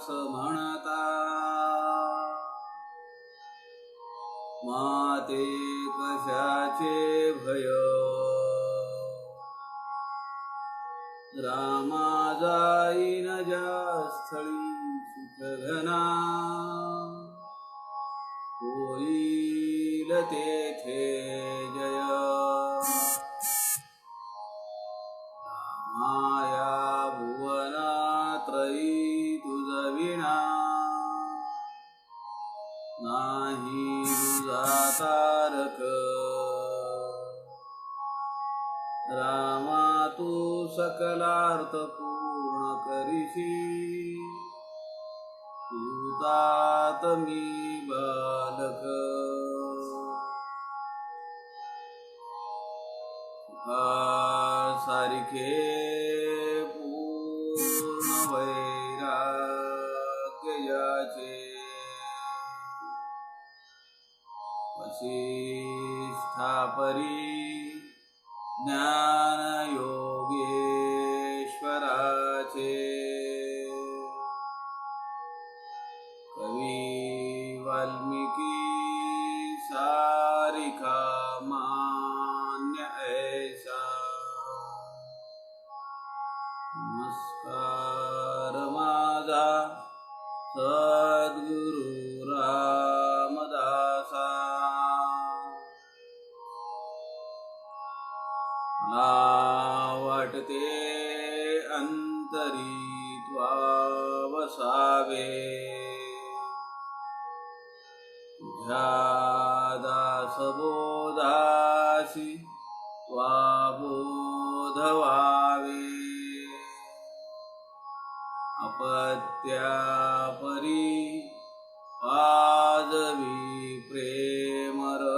दास म्हणता माते कशाचे भय रामा जाईन ज्या स्थळी सुखघना होईल तेथे जय माया भुवनात्रयी तुझ विना नाही तुझा तारक रामा तू सकलार्थ पूर्ण करीशी तू तात मी बालक सारिखे पूर्ण वैराग्य याचे वसिष्ठापरी ज्ञान योगेश्वराचे कवी वाल्मिकी सारिका मान्य ऐसा नमस्कार माझा सद्गुरु रामदासा मला वाटते अंतरी त्वा वसावे तुझ्या दासबोधासी त्वा बोधवावे अपत्यापरी पाजवी प्रेमरसा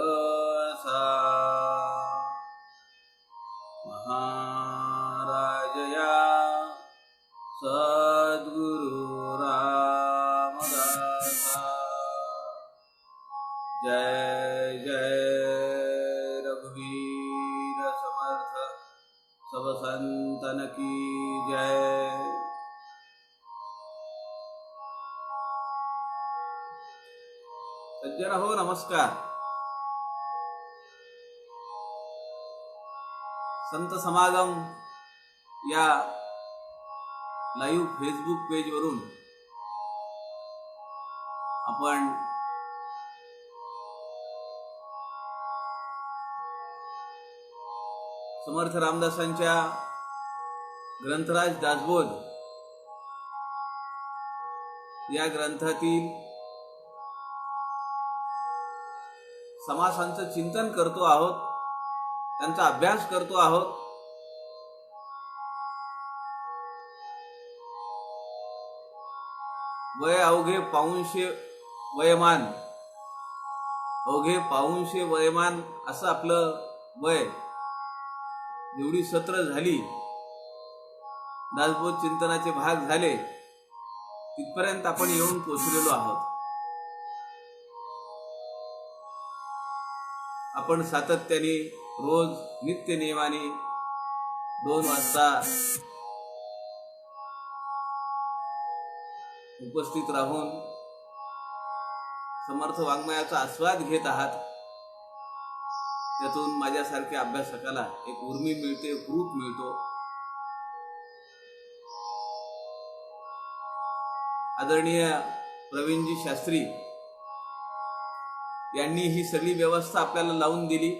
महाराजया सद्गुरु रामदासा जय जय रघुवीर समर्थ सब संतन की जय। सज्जन हो नमस्कार। संत समागम या लाईव्ह फेसबुक पेजवरून आपण समर्थ रामदासांच्या ग्रंथराज दासबोध या ग्रंथातील समासांचं चिंतन करतो आहोत, त्यांचा अभ्यास करतो आहोत। वय अवघे पाऊणशे वयमान, अवघे पाऊणशे वयमान असं आपलं वय। जेवढी सत्र झाली, दासबोध चिंतनाचे भाग झाले, तिथपर्यंत आपण येऊन पोचलेलो आहोत। आपण सातत्याने रोज नित्य नियमाने 2 वाजता उपस्थित राहून समर्थ वाङ्मयाचा आस्वाद घेत आहात। त्यातून माझ्यासारख्या अभ्यासकाला एक उर्मी मिळते, एक रूप मिळतो। आदरणीय प्रवीणजी शास्त्री यांनी ही सगळी व्यवस्था आपल्याला लावून दिली।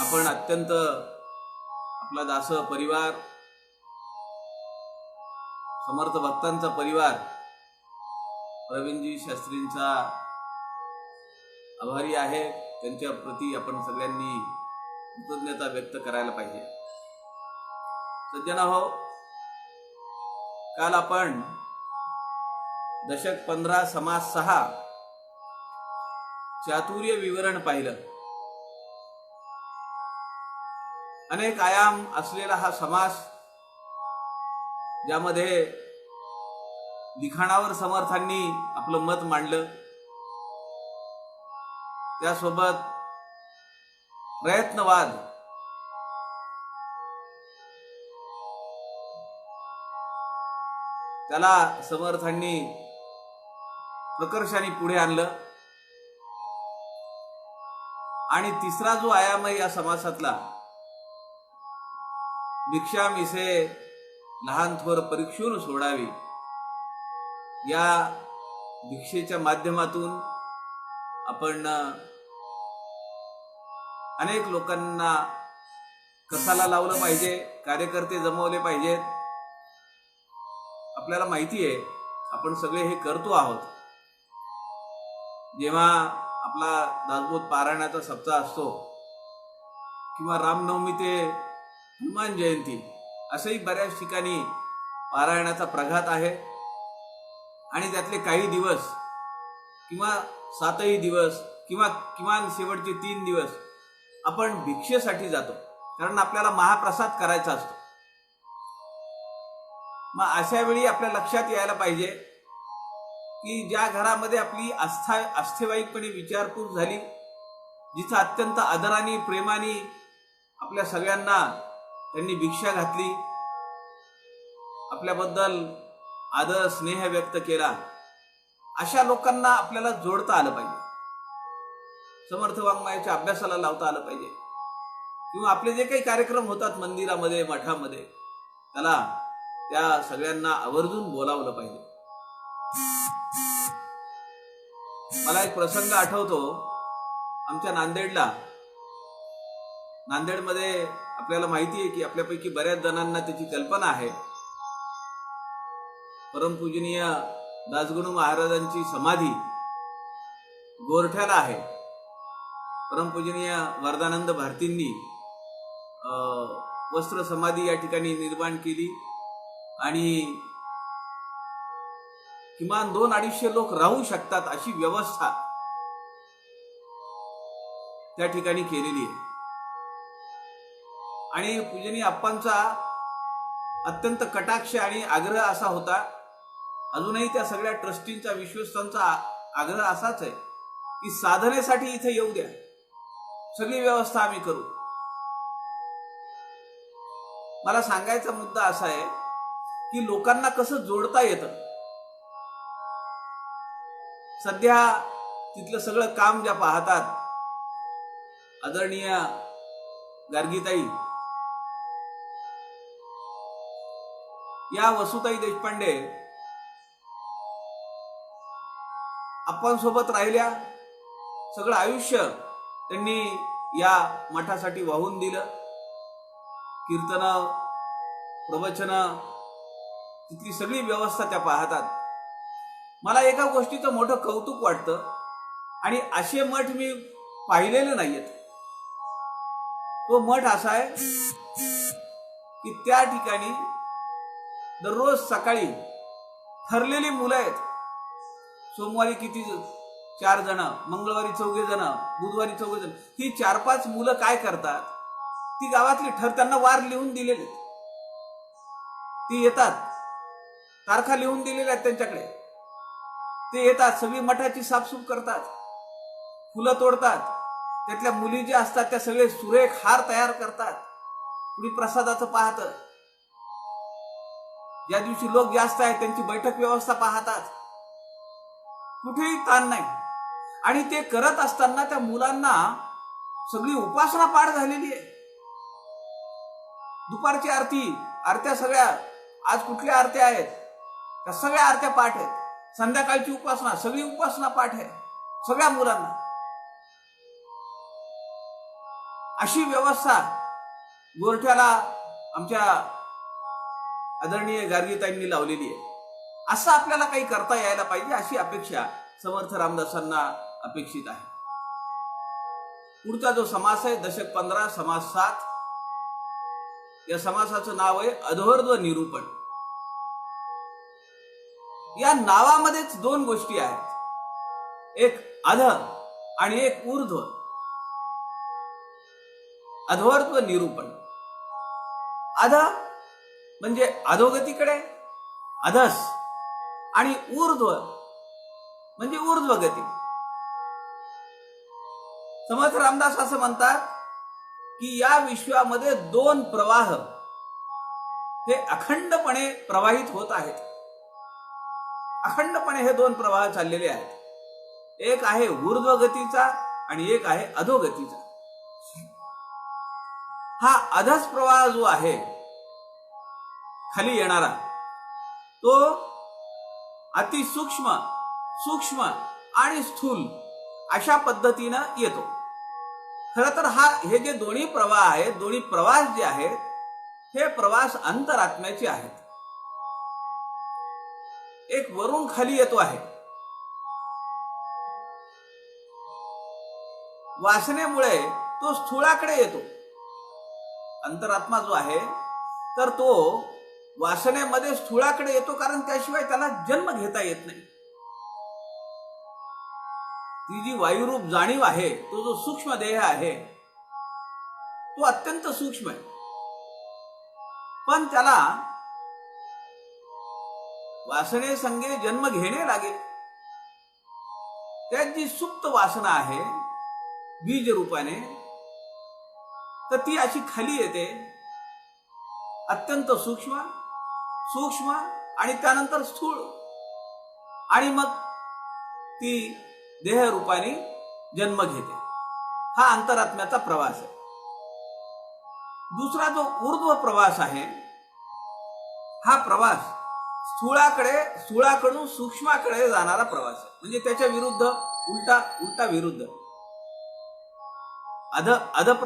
आपण अत्यंत आपला दास परिवार, समर्थ भक्तांचा परिवार प्रवीणजी शास्त्रींचा आभारी आहे। त्यांच्या प्रती आपण सगळ्यांनी कृतज्ञता व्यक्त करायला पाहिजे। सज्जन हो, काल आपण दशक 15 समास 6 चातुर्य विवरण पाहिलं। अनेक आयाम असलेला हा समास, ज्यामध्ये लिखाणावर समर्थांनी आपलं मत मांडलं, त्यासोबत प्रयत्नवाद, त्याला समर्थांनी प्रकर्षाने पुढे आणलं. आणि तिसरा जो आयाम आहे या समासातला, भिक्षा मिसे लहान थोर परीक्षून सोडावी, या भिक्षेच्या माध्यमातून आपण अनेक लोकांना कसाला लावलं पाहिजे, कार्यकर्ते जमवले पाहिजेत. आपल्याला माहिती आहे आपण सगळे हे करतो आहोत. जेव्हा आपला दासबोध पारायणाचा सप्ताह असतो किंवा रामनवमी ते हनुमान जयंती, असंही बऱ्याच ठिकाणी पारायणाचा प्रघात आहे. आणि त्यातले काही दिवस किंवा 7ही दिवस किंवा किमान शेवटचे 3 दिवस आपण भिक्षेसाठी जातो, कारण आपल्याला महाप्रसाद करायचा असतो. मग अशा वेळी आपल्या लक्षात यायला पाहिजे की ज्या घरामध्ये आपली आस्थेवाईकपणे विचारपूस झाली, जिथं अत्यंत आदराने प्रेमाने आपल्या सगळ्यांना त्यांनी भिक्षा घातली, आपल्याबद्दल आदर स्नेह व्यक्त केला, अशा लोकांना आपल्याला जोडता आलं पाहिजे, समर्थ वाङ्मयाच्या अभ्यासाला लावता आलं पाहिजे. किंवा आपले जे काही कार्यक्रम होतात मंदिरामध्ये मठामध्ये, त्याला त्या सगळ्यांना आवर्जून बोलावलं पाहिजे. मला एक प्रसंग आठवतो. आमच्या नांदेडमध्ये आपल्याला माहिती आहे की आपल्यापैकी बऱ्याच जणांना त्याची कल्पना आहे. परमपूजनीय दासगणू महाराजांची समाधी गोरठ्याला आहे. परमपूजनीय वरदानंद भारतींनी वस्त्र समाधी या ठिकाणी निर्माण केली आणि किमान 200-250 लोक राहू शकतात अशी व्यवस्था त्या ठिकाणी केलेली आहे. आणि पूजनीय अप्पांचा अत्यंत कटाक्ष आणि आग्रह असा होता, अजूनही त्या सगळ्या ट्रस्टींचा विश्वस्तांचा आग्रह असाच आहे की साधनेसाठी इथे येऊ द्या, सगळी व्यवस्था आम्ही करू. मला सांगायचा मुद्दा असा आहे की लोकांना कसं जोडता येतं. सध्या तिथलं सगळं काम ज्या पाहतात आदरणीय गार्गीताई, या वसुताई देशपांडे आप्पांसोबत राहिल्या. सगळं आयुष्य त्यांनी या मठासाठी वाहून दिलं. कीर्तन, प्रवचन, तिथली सगळी व्यवस्था त्या पाहतात. मला एका गोष्टीचं मोठं कौतुक वाटतं, आणि असे मठ मी पाहिलेले नाहीयेत. तो मठ असा आहे की त्या ठिकाणी दररोज सकाळी ठरलेली मुलं आहेत. सोमवारी किती 4 जण, मंगळवारी 4 जण, बुधवारी 4 जण. ही 4-5 मुलं काय करतात, ती गावातली त्यांना वार लिहून दिलेले, ती येतात, तारखा लिहून दिलेल्या आहेत त्यांच्याकडे. ते येतात, सगळी मठाची साफसूफ करतात, फुलं तोडतात. त्यातल्या मुली ज्या असतात त्या सगळे सुरेख हार तयार करतात. कुणी प्रसादाचं पाहतं. ज्या दिवशी लोक जास्त आहेत त्यांची बैठक व्यवस्था पाहतात. कुठेही ताण नाही. आणि ते करत असताना त्या मुलांना सगळी उपासना पाठ झालेली आहे. दुपारची आरत्या सगळ्या, आज कुठल्या आरत्या आहेत त्या सगळ्या आरत्या पाठ आहेत. संध्याकाळची उपासना, सगळी उपासना पाठ आहे सगळ्या मुलांना. अशी व्यवस्था गोरठ्याला आमच्या आदरणीय गार्गीताईंनी लावलेली आहे. असं आपल्याला काही करता यायला पाहिजे, अशी अपेक्षा समर्थ रामदासांना अपेक्षित आहे. पुढचा जो समास आहे दशक 15 समास 7, या समासाचं नाव आहे अधोर्ध्व निरूपण. या नावामध्येच 2 गोष्टी आहेत, एक अध आणि एक ऊर्ध्व. अधोर्ध्व निरूपण. अध म्हणजे अधोगतीकडे, अधस, आणि ऊर्ध्व म्हणजे ऊर्ध्वगती. समर्थ रामदास असं म्हणतात की या विश्वामध्ये 2 प्रवाह हे अखंडपणे प्रवाहित होत आहेत. अखंडपणे हे दोन प्रवाह चाललेले आहेत. एक आहे ऊर्ध्व गतीचा आणि एक आहे अधोगतीचा. हा अधस प्रवाह जो आहे खाली येणारा, तो अतिसूक्ष्म, सूक्ष्म आणि स्थूल अशा पद्धतीनं येतो. खरं तर हे जे दोन्ही प्रवाह आहेत, दोन्ही प्रवास जे आहेत, हे प्रवास अंतरात्म्याचे आहेत. एक वरून खाली येतो आहे. वासनेमुळे तो स्थूळाकडे येतो. अंतरात्मा जो आहे तर तो वासनेमध्ये स्थूळाकडे येतो, कारण त्याशिवाय त्याला जन्म घेता येत नाही. ती जी वायुरूप जाणीव आहे, तो जो सूक्ष्म देह आहे, तो अत्यंत सूक्ष्म आहे. पण त्याला वासनेसंगे जन्म घेणे लागेल. त्यात जी सुप्त वासना आहे बीज रूपाने, तर ती अशी खाली येते, अत्यंत सूक्ष्म, सूक्ष्म आणि त्यानंतर स्थूळ, आणि मग ती देह रूपाने जन्म घेते. हा अंतरात्म्याचा प्रवास आहे. दुसरा जो ऊर्ध्व प्रवास आहे, हा प्रवास स्थूळाकडून सूक्ष्माकडे जाणारा प्रवास आहे. म्हणजे त्याच्या विरुद्ध, उलटा विरुद्ध, अधस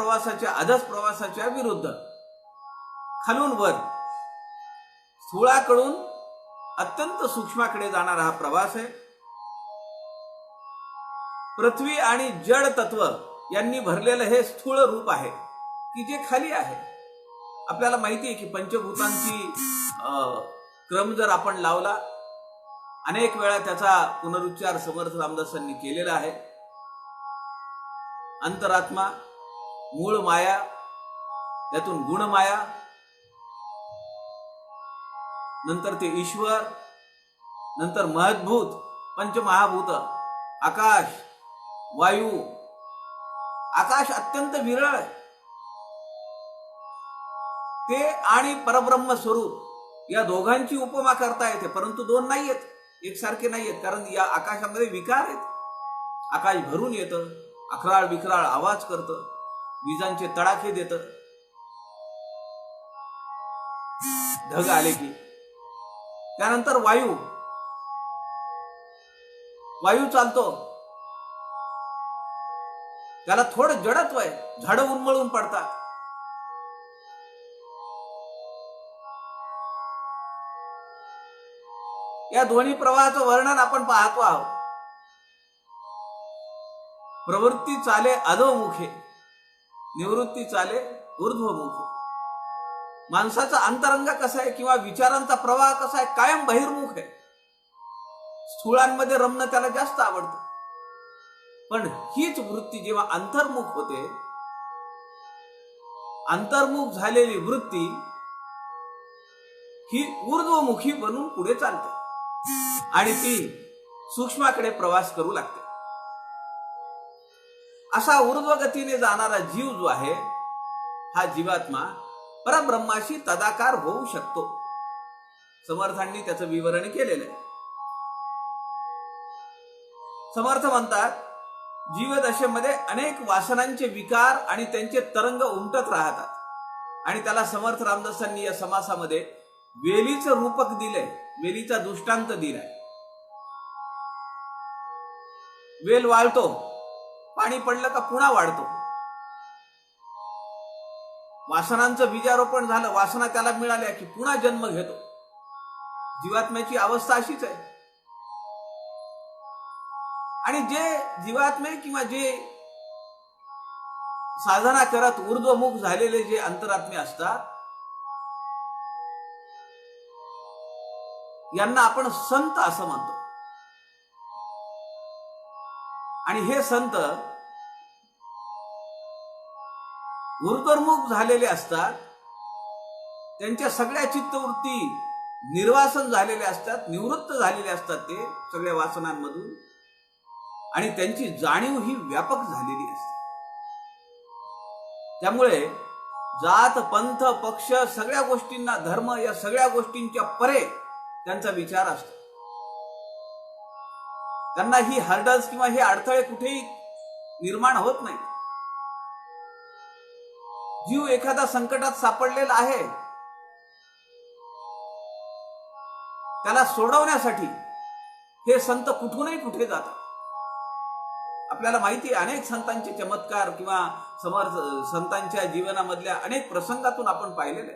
प्रवासाच्या विरुद्ध, खालून वर, स्थूळाकडून अत्यंत सूक्ष्माकडे जाणारा हा प्रवास आहे. पृथ्वी आणि जड तत्व यांनी भरलेलं हे स्थूळ रूप आहे की जे खाली आहे. आपल्याला माहिती आहे की पंचभूतांची क्रम जर आपण लावला, अनेक वेळा त्याचा पुनरुच्चार समर्थ रामदासांनी केलेला आहे. अंतरात्मा, मूळ माया, त्यातून गुणमाया, नंतर ते ईश्वर, नंतर महद्भूत, पंचमहाभूत, आकाश, वायू. आकाश अत्यंत विरळ आहे. ते आणि परब्रह्म स्वरूप या दोघांची उपमा करता येते, परंतु दोन नाही आहेत, एकसारखे नाही आहेत. कारण या आकाशामध्ये विकार आहेत. आकाश भरून येतं, अखराळ विखराळ आवाज करतं, विजांचे तडाखे देतं, ढग आले की. त्यानंतर वायू चालतो, त्याला थोडं जडत्व आहे, झाडं उन्मळून पडतात. या दोन्ही प्रवाहाचं वर्णन आपण पाहतो आहोत. प्रवृत्ती चाले अधोमुखे, निवृत्ती चाले ऊर्ध्वमुखे. माणसाचा अंतरंग कसा आहे किंवा विचारांचा प्रवाह कसा आहे, कायम बहिर्मुख आहे. स्थूळांमध्ये रमणं त्याला जास्त आवडतं. पण हीच वृत्ती जेव्हा अंतर्मुख होते, अंतर्मुख झालेली वृत्ती ही ऊर्ध्वमुखी बनून पुढे चालते आणि ती सूक्ष्माकडे प्रवास करू लागते. असा ऊर्ध्वगतीने जाणारा जीव जो आहे, हा जीवात्मा परब्रह्माशी तदाकार होऊ शकतो. समर्थांनी त्याचं विवरण केलेलं आहे. समर्थ म्हणतात, जीवदशेमध्ये अनेक वासनांचे विकार आणि त्यांचे तरंग उमटत राहतात. आणि त्याला समर्थ रामदासांनी या समासामध्ये वेलीचं रूपक दिलंय, वेलीचा दृष्टांत दिलाय. वेल वाळतो, पाणी पडलं का पुन्हा वाढतो. वासनांचं बीजारोपण झालं, वासना त्याला मिळाल्या की पुन्हा जन्म घेतो. जीवात्म्याची अवस्था अशीच आहे. आणि जे जीवात्मे किंवा जे साधना करत ऊर्ध्वमुख झालेले जे अंतरात्मे असतात, यांना आपण संत असं म्हणतो. आणि हे संत ऊर्ध्वमुख झालेले असतात. त्यांच्या सगळ्या चित्तवृत्ती निर्वासन झालेले असतात, निवृत्त झालेले असतात ते सगळ्या वासनांमधून. आणि त्यांची जाणीव ही व्यापक झालेली असते. त्यामुळे जात, पंथ, पक्ष, सगळ्या गोष्टींना, धर्म, या सगळ्या गोष्टींच्या परे त्यांचा विचार असतो. त्यांना ही हर्डल्स किंवा हे अडथळे कुठेही निर्माण होत नाही. जीव एखादा संकटात सापडलेला आहे, त्याला सोडवण्यासाठी हे संत कुठूनही कुठे जातात. आपल्याला माहिती आहे, अनेक संतांचे चमत्कार किंवा समर्थ संतांच्या जीवनामधल्या अनेक प्रसंगातून आपण पाहिलेले.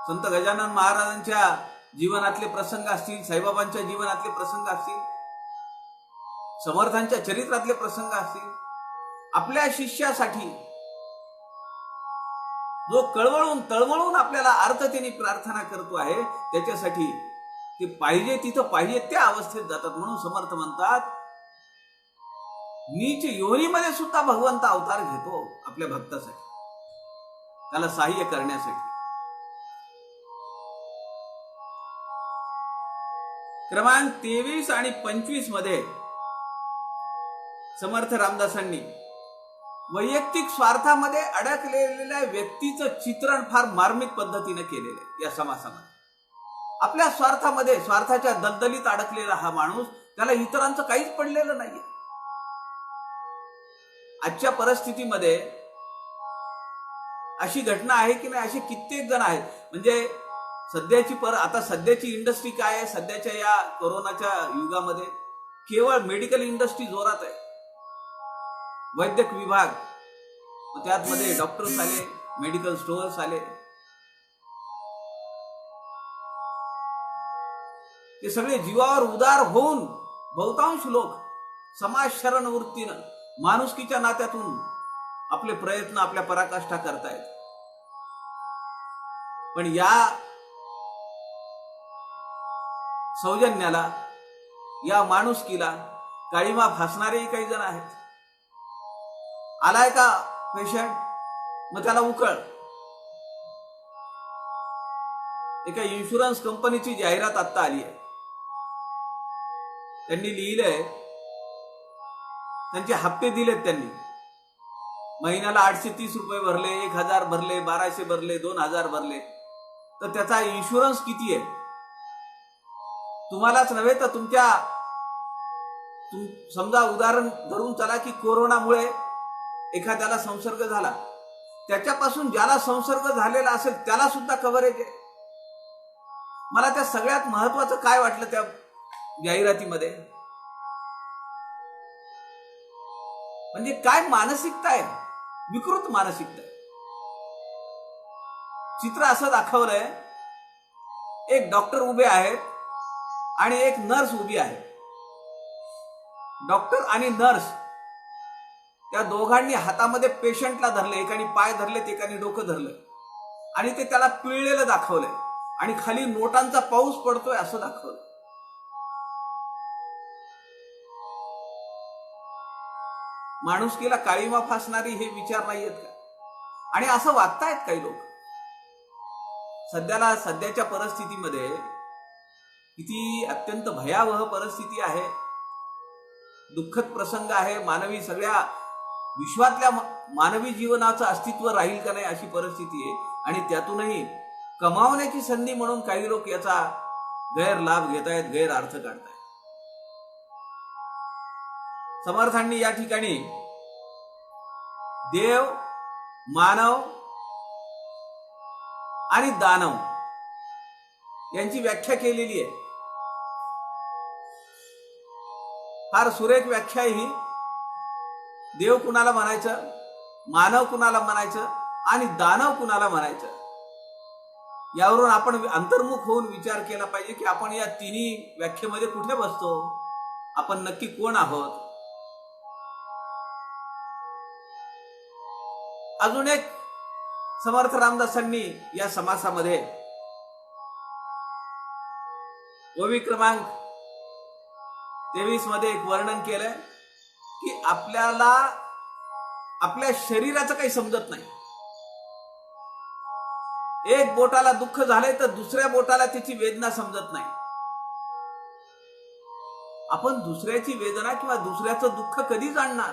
संत गजानन महाराजांच्या जीवनातले प्रसंग असतील, साईबाबांच्या जीवनातले प्रसंग असतील, समर्थांच्या चरित्रातले प्रसंग असतील, आपल्या शिष्यासाठी जो कळवळून तळमळून आपल्याला अर्थतेने प्रार्थना करतो आहे, त्याच्यासाठी ते पाहिजे तिथं पाहिजे त्या अवस्थेत जातात. म्हणून समर्थ म्हणतात, नीच योनीमध्ये सुद्धा भगवंत अवतार घेतो आपल्या भक्तासाठी, त्याला सहाय्य करण्यासाठी. क्रमांक 23 आणि 25 मध्ये समर्थ रामदासांनी वैयक्तिक स्वार्थामध्ये अडकलेल्या व्यक्तीचं चित्रण फार मार्मिक पद्धतीने केलेलं आहे या समासामध्ये. आपल्या स्वार्थामध्ये, स्वार्थाच्या दलदलीत अडकलेला हा माणूस, त्याला इतरांचं काहीच पडलेलं नाहीये. आजच्या परिस्थितीमध्ये अशी घटना आहे की नाही, असे कित्येक जण आहेत. म्हणजे आता सध्याची इंडस्ट्री काय आहे, सध्याच्या या कोरोनाच्या युगामध्ये केवळ मेडिकल इंडस्ट्री जोरात आहे. वैद्यक विभाग, त्यातमध्ये डॉक्टर्स आले, मेडिकल स्टोअर्स आले. ते सगळे जीवावर उदार होऊन बहुतांश लोक समाज शरण वृत्तीनं, माणुसकीच्या नात्यातून आपले प्रयत्न, आपल्या पराकाष्ठा करतायत. पण या सौजन्याला, या माणुसकीला काळीमा फासणारेही काही जण आहेत. आलाय का पेशंट, मग त्याला उकळ. एका इन्शुरन्स कंपनीची जाहिरात आता आली आहे. त्यांनी लिहिलंय, त्यांचे हप्ते दिलेत त्यांनी. महिन्याला 830 रुपये भरले, 1000 भरले, 1200 भरले, 2000 भरले, तर त्याचा इन्शुरन्स किती आहे? तुम्हालाच नव्हे तर समजा उदाहरण धरून चला की कोरोनामुळे एखाद्याला संसर्ग झाला, त्याच्यापासून ज्याला संसर्ग झालेला असेल त्याला सुद्धा कव्हरेज आहे. मला त्या सगळ्यात महत्वाचं काय वाटलं त्या जाहिरातीमध्ये, म्हणजे काय मानसिकता आहे, विकृत मानसिकता आहे. चित्र असं दाखवलंय, एक डॉक्टर उभे आहेत आणि एक नर्स उभी आहे. डॉक्टर आणि नर्स त्या दोघांनी हातामध्ये पेशंटला धरले, एकाने पाय धरलेत, एकाने डोकं धरलं, आणि ते त्याला पिळलेलं दाखवलंय आणि खाली नोटांचा पाऊस पडतोय असं दाखवलं. माणुसकीला काळीमा फासणारी हे विचार नाहीयेत का? आणि असं वागतायत काही लोक. सध्याच्या परिस्थितीमध्ये किती अत्यंत भयावह परिस्थिती आहे, दुःखद प्रसंग आहे. सगळ्या विश्वातल्या मानवी जीवनाचं अस्तित्व राहील का नाही अशी परिस्थिती आहे. आणि त्यातूनही कमावण्याची संधी म्हणून काही लोक याचा गैरलाभ घेतायत, गैरअर्थ काढतायत. समर्थांनी या ठिकाणी देव, मानव आणि दानव यांची व्याख्या केलेली आहे. फार सुरेख व्याख्या ही. देव कुणाला म्हणायचं, मानव कुणाला म्हणायचं आणि दानव कुणाला म्हणायचं, यावरून आपण अंतर्मुख होऊन विचार केला पाहिजे की आपण या तिन्ही व्याख्येमध्ये कुठे बसतो, आपण नक्की कोण आहोत. अजून एक समर्थ रामदासांनी या समासामध्ये ओवी क्रमांक 23 मध्ये एक वर्णन केलंय की आपल्याला आपल्या शरीराचं काही समजत नाही. एक बोटाला दुःख झालंय तर दुसऱ्या बोटाला त्याची वेदना समजत नाही. आपण दुसऱ्याची वेदना किंवा दुसऱ्याचं दुःख कधी जाणणार?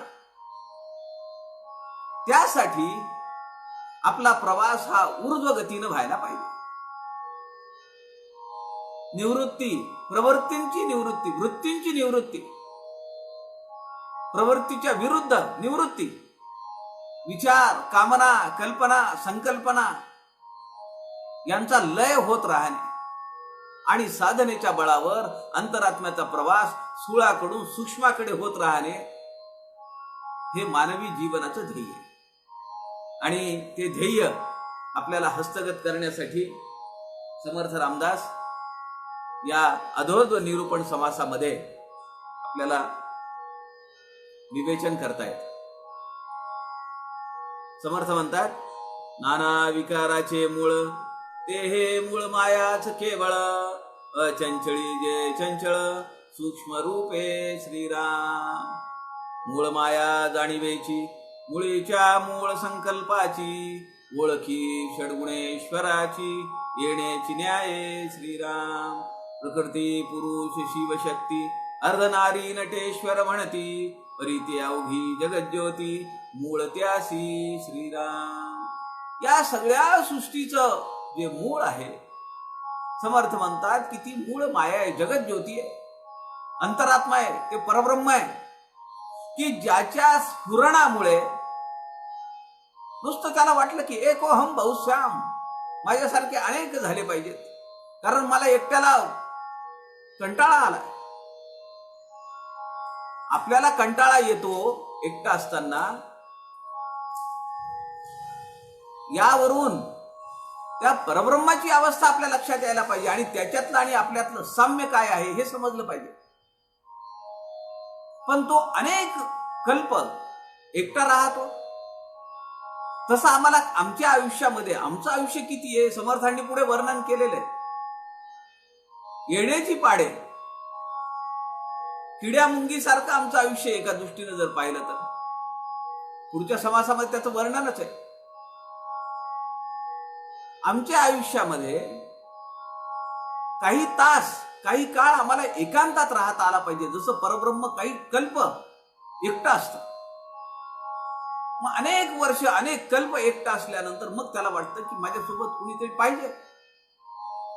त्यासाठी आपला प्रवास हा ऊर्ध्व गतीनं व्हायला पाहिजे. निवृत्ती, प्रवृत्तींची निवृत्ती, वृत्तींची निवृत्ती, प्रवृत्तीच्या विरुद्ध निवृत्ती, विचार, कामना, कल्पना, संकल्पना यांचा लय होत राहणे आणि साधनेच्या बळावर अंतरात्म्याचा प्रवास स्थूळाकडून सूक्ष्माकडे होत राहणे हे मानवी जीवनाचं ध्येय. आणि ते ध्येय आपल्याला हस्तगत करण्यासाठी समर्थ रामदास या अद्वैत निरूपण समासामध्ये आपल्याला विवेचन करतायत. समर्थ म्हणतात, नाना विकाराचे मूळ ते हे मूळ मायाच केवळ, अचंचळी जे चंचळ सूक्ष्म रूपे श्रीराम. मूळ माया जाणीवेची, मुळीच्या मूळ संकल्पाची, ओळखी षड्गुणेश्वराची, येण्याची न्याये श्रीराम. प्रकृती पुरुष शिवशक्ती, अर्धनारी नटेश्वर म्हणती, परिते अवघी जगज्योती, मूळ त्यासी श्रीराम. या सगळ्या सृष्टीचं जे मूळ आहे, समर्थ म्हणतात की ती मूळ माया आहे, जगज्योती आहे, अंतरात्मा आहे, ते परब्रह्म आहे की ज्याच्या स्फुरणामुळे नुसतं त्याला वाटलं की एकोहम बहुश्याम, माझ्यासारखे अनेक झाले पाहिजेत, कारण मला एकट्याला कंटाळा आला. आपल्याला कंटाळा येतो एकटा असताना, यावरून त्या परब्रह्माची अवस्था आपल्या लक्षात यायला पाहिजे आणि त्याच्यातलं आणि आपल्यातलं साम्य काय आहे हे समजलं पाहिजे. पण तो अनेक कल्प एकटा राहतो. तसं आम्हाला आमच्या आयुष्यामध्ये, आमचं आयुष्य किती आहे समर्थांनी पुढे वर्णन केलेलं आहे. येण्याची पाडे, किड्या मुंगीसारखं आमचं आयुष्य एका दृष्टीने जर पाहिलं तर. पुढच्या समासामध्ये त्याचं वर्णनच आहे. आमच्या आयुष्यामध्ये काही तास, काही काळ आम्हाला एकांतात राहता आला पाहिजे, जसं परब्रह्म काही कल्प एकटा असतं. मग अनेक वर्ष, अनेक कल्प एकटा असल्यानंतर मग त्याला वाटतं की माझ्यासोबत कुणीतरी पाहिजे.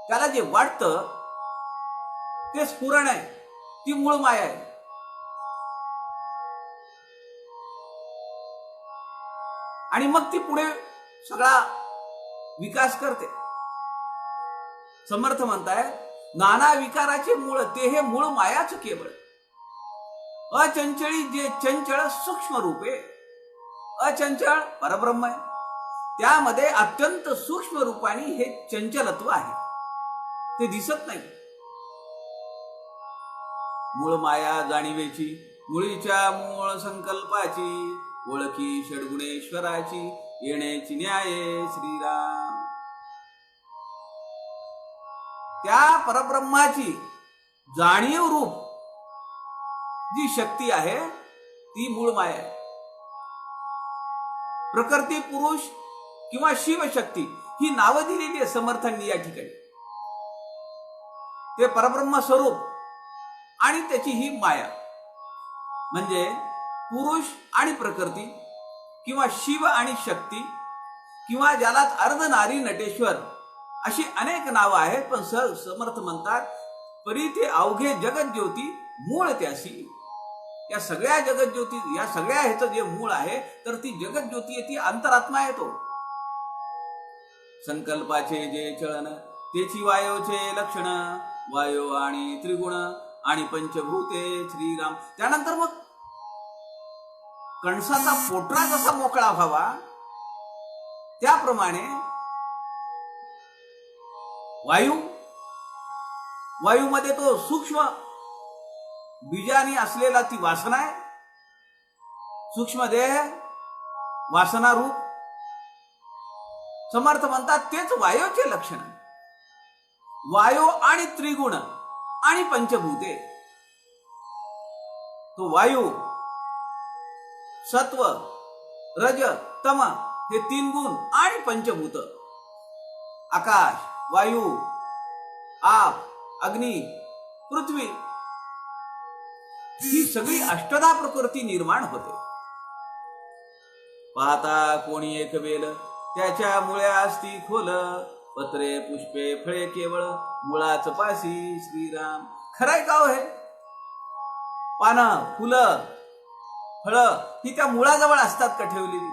त्याला जे वाटतं ते स्फुरण आहे, ती मूळ माया आहे. आणि मग ती पुढे सगळा विकास करते. समर्थ म्हणताय, नाना विकाराचे मूळ ते हे मूळ मायाच केवळ, अचंचळी जे चंचळ सूक्ष्म रूपे. अचंचळ परब्रह्म आहे, त्यामध्ये अत्यंत सूक्ष्म रूपाने हे चंचलत्व आहे, ते दिसत नाही. मूळ माया जाणीवेची, मुळीच्या मूळ संकल्पाची, ओळखी षड्गुणेश्वराची, येण्याची न्याये श्रीराम. त्या परब्रह्माची जाणीव रूप जी शक्ती आहे ती मूळ माया आहे. प्रकृती पुरुष किंवा शिवशक्ती ही नावं दिलेली आहे समर्थांनी या ठिकाणी. ते परब्रह्म स्वरूप आणि त्याची ही माया, म्हणजे पुरुष आणि प्रकृती किंवा शिव आणि शक्ती किंवा ज्याला अर्धनारी नटेश्वर अशी अनेक नावं आहेत. पण समर्थ म्हणतात, परी ते अवघे जगज्योती मूळ त्यासी. या सगळ्या जगज्योती, या सगळ्या ह्याचं जे मूळ आहे तर ती जगज्योती आहे, ती अंतरात्मा आहे. तो संकल्पाचे जे चलन तेची वायोचे लक्षण, वायो आणि त्रिगुण आणि पंचभूते श्रीराम. त्यानंतर मग कणसाचा पोटरा जसा मोकळा व्हावा त्याप्रमाणे वायू, वायूमध्ये तो सूक्ष्म बीजानी असलेला ती वासना आहे, सूक्ष्म देह, वासना रूप. समर्थ म्हणतात तेच वायूचे लक्षण. वायू आणि त्रिगुण आणि पंचभूते. तो वायू, सत्व, रज, तम हे तीन गुण आणि पंचभूत, आकाश, वायू, आप, अग्नी, पृथ्वी, ही सगळी अष्टधा प्रकृती निर्माण होते. पाहता कोणी एक वेल, त्याच्या मुळे असती खोल, पत्रे पुष्पे फळे केवळ मुळाच पासी श्रीराम. खरंय का हो हे? पानं फुलं फळं ही त्या मुळाजवळ असतात का ठेवलेली?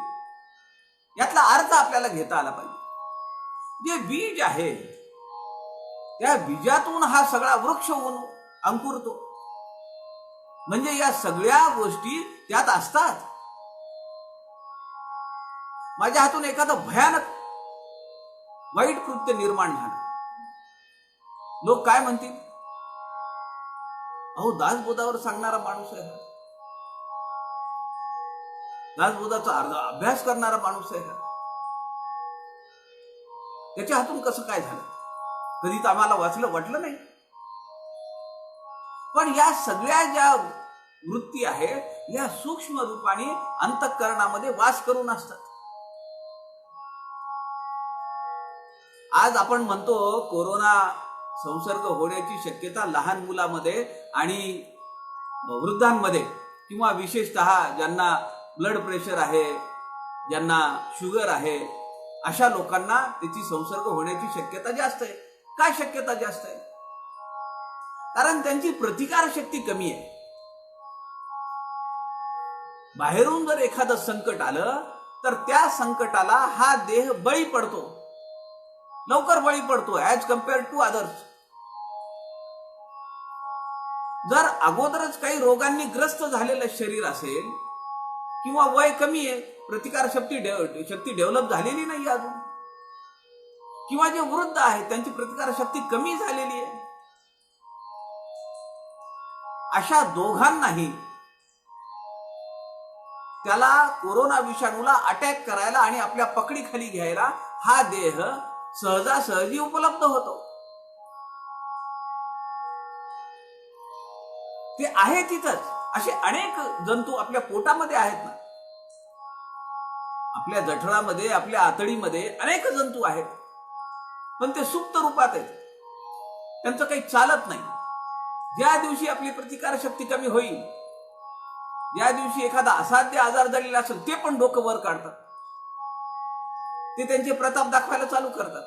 यातला अर्थ आपल्याला घेता आला पाहिजे. जे बीज आहे त्या बीजातून हा सगळा वृक्ष होऊन अंकुरतो. म्हणजे या सगळ्या गोष्टी त्यात असतात. माझ्या हातून एखादं भयानक वाईट कृत्य निर्माण झालं, लोक काय म्हणतील? अहो, दासबोधावर सांगणारा माणूस आहे हा, दासबोधाचा अभ्यास करणारा माणूस आहे हा, त्याच्या हातून कसं काय झालं? कधी तर आम्हाला वाटलं नाही. पण या सगळ्या ज्या वृत्ती आहे या सूक्ष्म रूपाने अंतःकरणामध्ये वास करून असतात. आज आपण म्हणतो कोरोना संसर्ग होण्याची शक्यता लहान मुलांमध्ये आणि वृद्धांमध्ये किंवा विशेषतः ज्यांना ब्लड प्रेशर आहे, ज्यांना शुगर आहे, अशा लोकांना त्याची संसर्ग होण्याची शक्यता जास्त आहे. काय शक्यता जास्त आहे? कारण त्यांची प्रतिकारशक्ती कमी आहे. बाहेरून जर एखादं संकट आलं तर त्या संकटाला हा देह बळी पडतो, लवकर बळी पडतो ऍज कम्पेअर्ड टू अदर्स. जर अगोदरच काही रोगांनी ग्रस्त झालेलं शरीर असेल किंवा वय कमी आहे, प्रतिकार शक्ती डेव्हलप झालेली नाही अजून, किंवा जे वृद्ध आहेत त्यांची प्रतिकार शक्ती कमी झालेली आहे, अशा दोघांनाही त्याला कोरोना विषाणूला अटॅक करायला आणि आपल्या पकडीखाली घ्यायला हा देह सहजासहजी उपलब्ध होतो. ते आहे तिथंच. असे अनेक जंतू आपल्या पोटामध्ये आहेत ना, आपल्या जठरामध्ये, आपल्या आतडीमध्ये अनेक जंतू आहेत, पण ते सुप्त रूपात आहेत, त्यांचं काही चालत नाही. ज्या दिवशी आपली प्रतिकारशक्ती कमी होईल, ज्या दिवशी एखादा असाध्य आजार झालेला असेल, ते पण डोकं वर काढतात, ते त्यांचे प्रताप दाखवायला चालू करतात.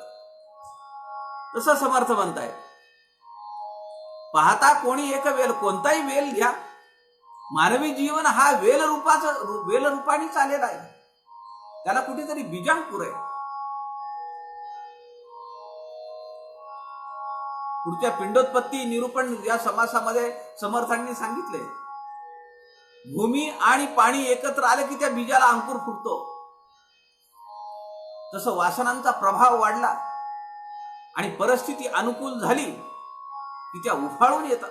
तसं समर्थ म्हणताय, पाहता कोणी एक वेल, कोणताही वेल घ्या, मानवी जीवन हा वेल रूपाने चालेला आहे. त्याला कुठेतरी बीजांकुर आहे. पुढच्या पिंडोत्पत्ती निरूपण या समासामध्ये समर्थांनी सांगितले, भूमी आणि पाणी एकत्र आले की त्या बीजाला अंकुर फुटतो. तसं वासनांचा प्रभाव वाढला आणि परिस्थिती अनुकूल झाली की त्या उफाळून येतात.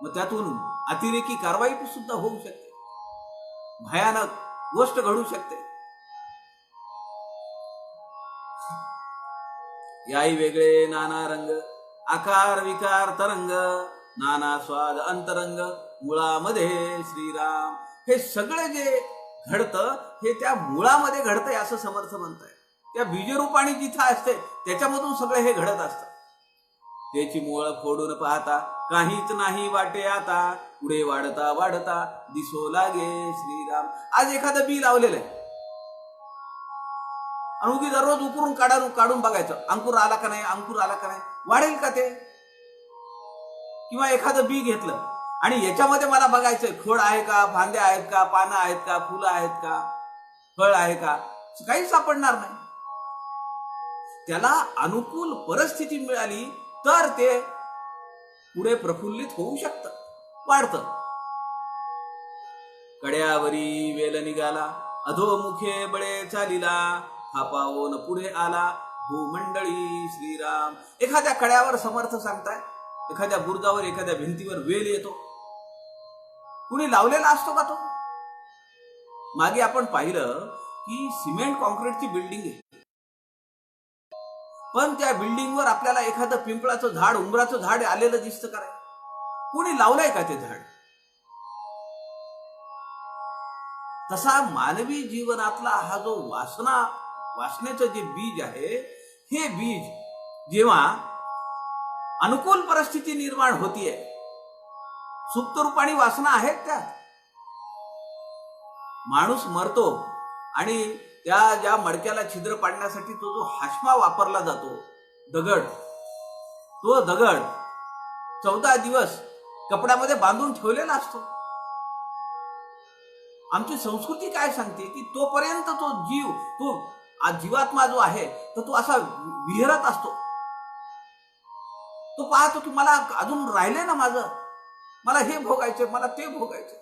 मग त्यातून अतिरेकी कारवाई सुद्धा होऊ शकते, भयानक गोष्ट घडू शकते. याही वेगळे नाना रंग, आकार विकार तरंग, नाना स्वाद अंतरंग, मुळामध्ये श्रीराम. हे सगळे जे घडतं हे त्या मुळामध्ये घडतंय असं समर्थ म्हणताय. त्या बीजरूपाने जिथं असते त्याच्यामधून सगळे हे घडत असतं. त्याची मूळ फोडून पाहता काहीच नाही वाटे आता, पुढे वाढता वाढता दिसो लागे श्रीराम. आज एखादं बी लावलेलं आहे आणि उगी दररोज उकरून काढून बघायचं, अंकुर आला का नाही, अंकुर आला का नाही, वाढेल का ते? किंवा एखादं बी घेतलं आणि याच्यामध्ये मला बघायचंय खोड आहे का, फांद्या आहेत का, पानं आहेत का, फुलं आहेत का, फळ आहे का, काही सापडणार नाही. त्याला अनुकूल परिस्थिती मिळाली तर ते पुढे प्रफुल्लित होऊ शकतं, वाढतं. कड्यावरी वेल निघाला, अधोमुखे बळे चालिला, थापावून पुढे आला भूमंडळी श्रीराम. एखाद्या कड्यावर समर्थ सांगताय, एखाद्या बुरुजावर, एखाद्या भिंतीवर वेल येतो, कुणी लावलेला असतो का तो? मागे आपण पाहिलं की सिमेंट कॉन्क्रीटची बिल्डिंग आहे, पण त्या बिल्डिंगवर आपल्याला एखादं पिंपळाचं झाड, उंबराचं झाड आलेलं दिसतं का? कुणी लावलंय का ते झाड? तसा मानवी जीवनातला हा जो वासनेचं जे बीज आहे, हे बीज जेव्हा अनुकूल परिस्थिती निर्माण होतीये, सुप्त रूपाने वासना आहेत त्या. माणूस मरतो आणि त्या ज्या मडक्याला छिद्र पाडण्यासाठी तो जो हाशमा वापरला जातो, दगड, तो दगड 14 दिवस कपड्यामध्ये बांधून ठेवलेला असतो. आमची संस्कृती काय सांगते की तोपर्यंत तो जीव, तो जीवात्मा जो आहे तर तो असा विहरत असतो. तो पाहतो की मला अजून राहिले ना, मला हे भोगायचे, मला ते भोगायचे,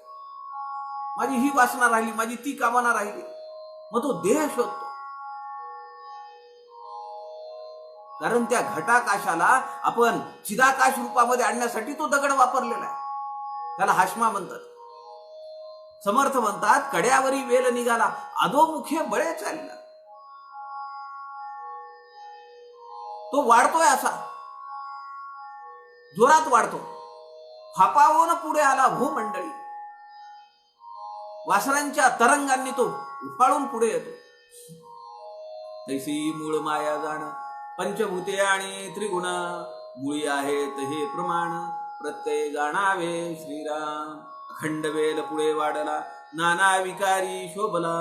माझी ही वासना राहिली, माझी ती कामना राहिली. मग तो देह शोधतो. कारण त्या घटाकाशाला आपण चिदाकाश रूपामध्ये आणण्यासाठी तो दगड वापरलेला आहे. त्याला हाशमा म्हणतात. समर्थ म्हणतात, कड्यावरी वेल निघाला, अधोमुखे बळे चालला. तो वाढतोय, असा जोरात वाढतो. फापावून पुढे आला भूमंडळी. वासनांच्या तरंगांनी तो उफाळून पुढे येतो. तैसी मूळ माया जाण, पंचभूते आणि त्रिगुण, मुळी आहेत हे प्रमाण, प्रत्यय जाणावे श्रीराम. अखंड वेल पुढे वाढला, नाना विकारी शोभला,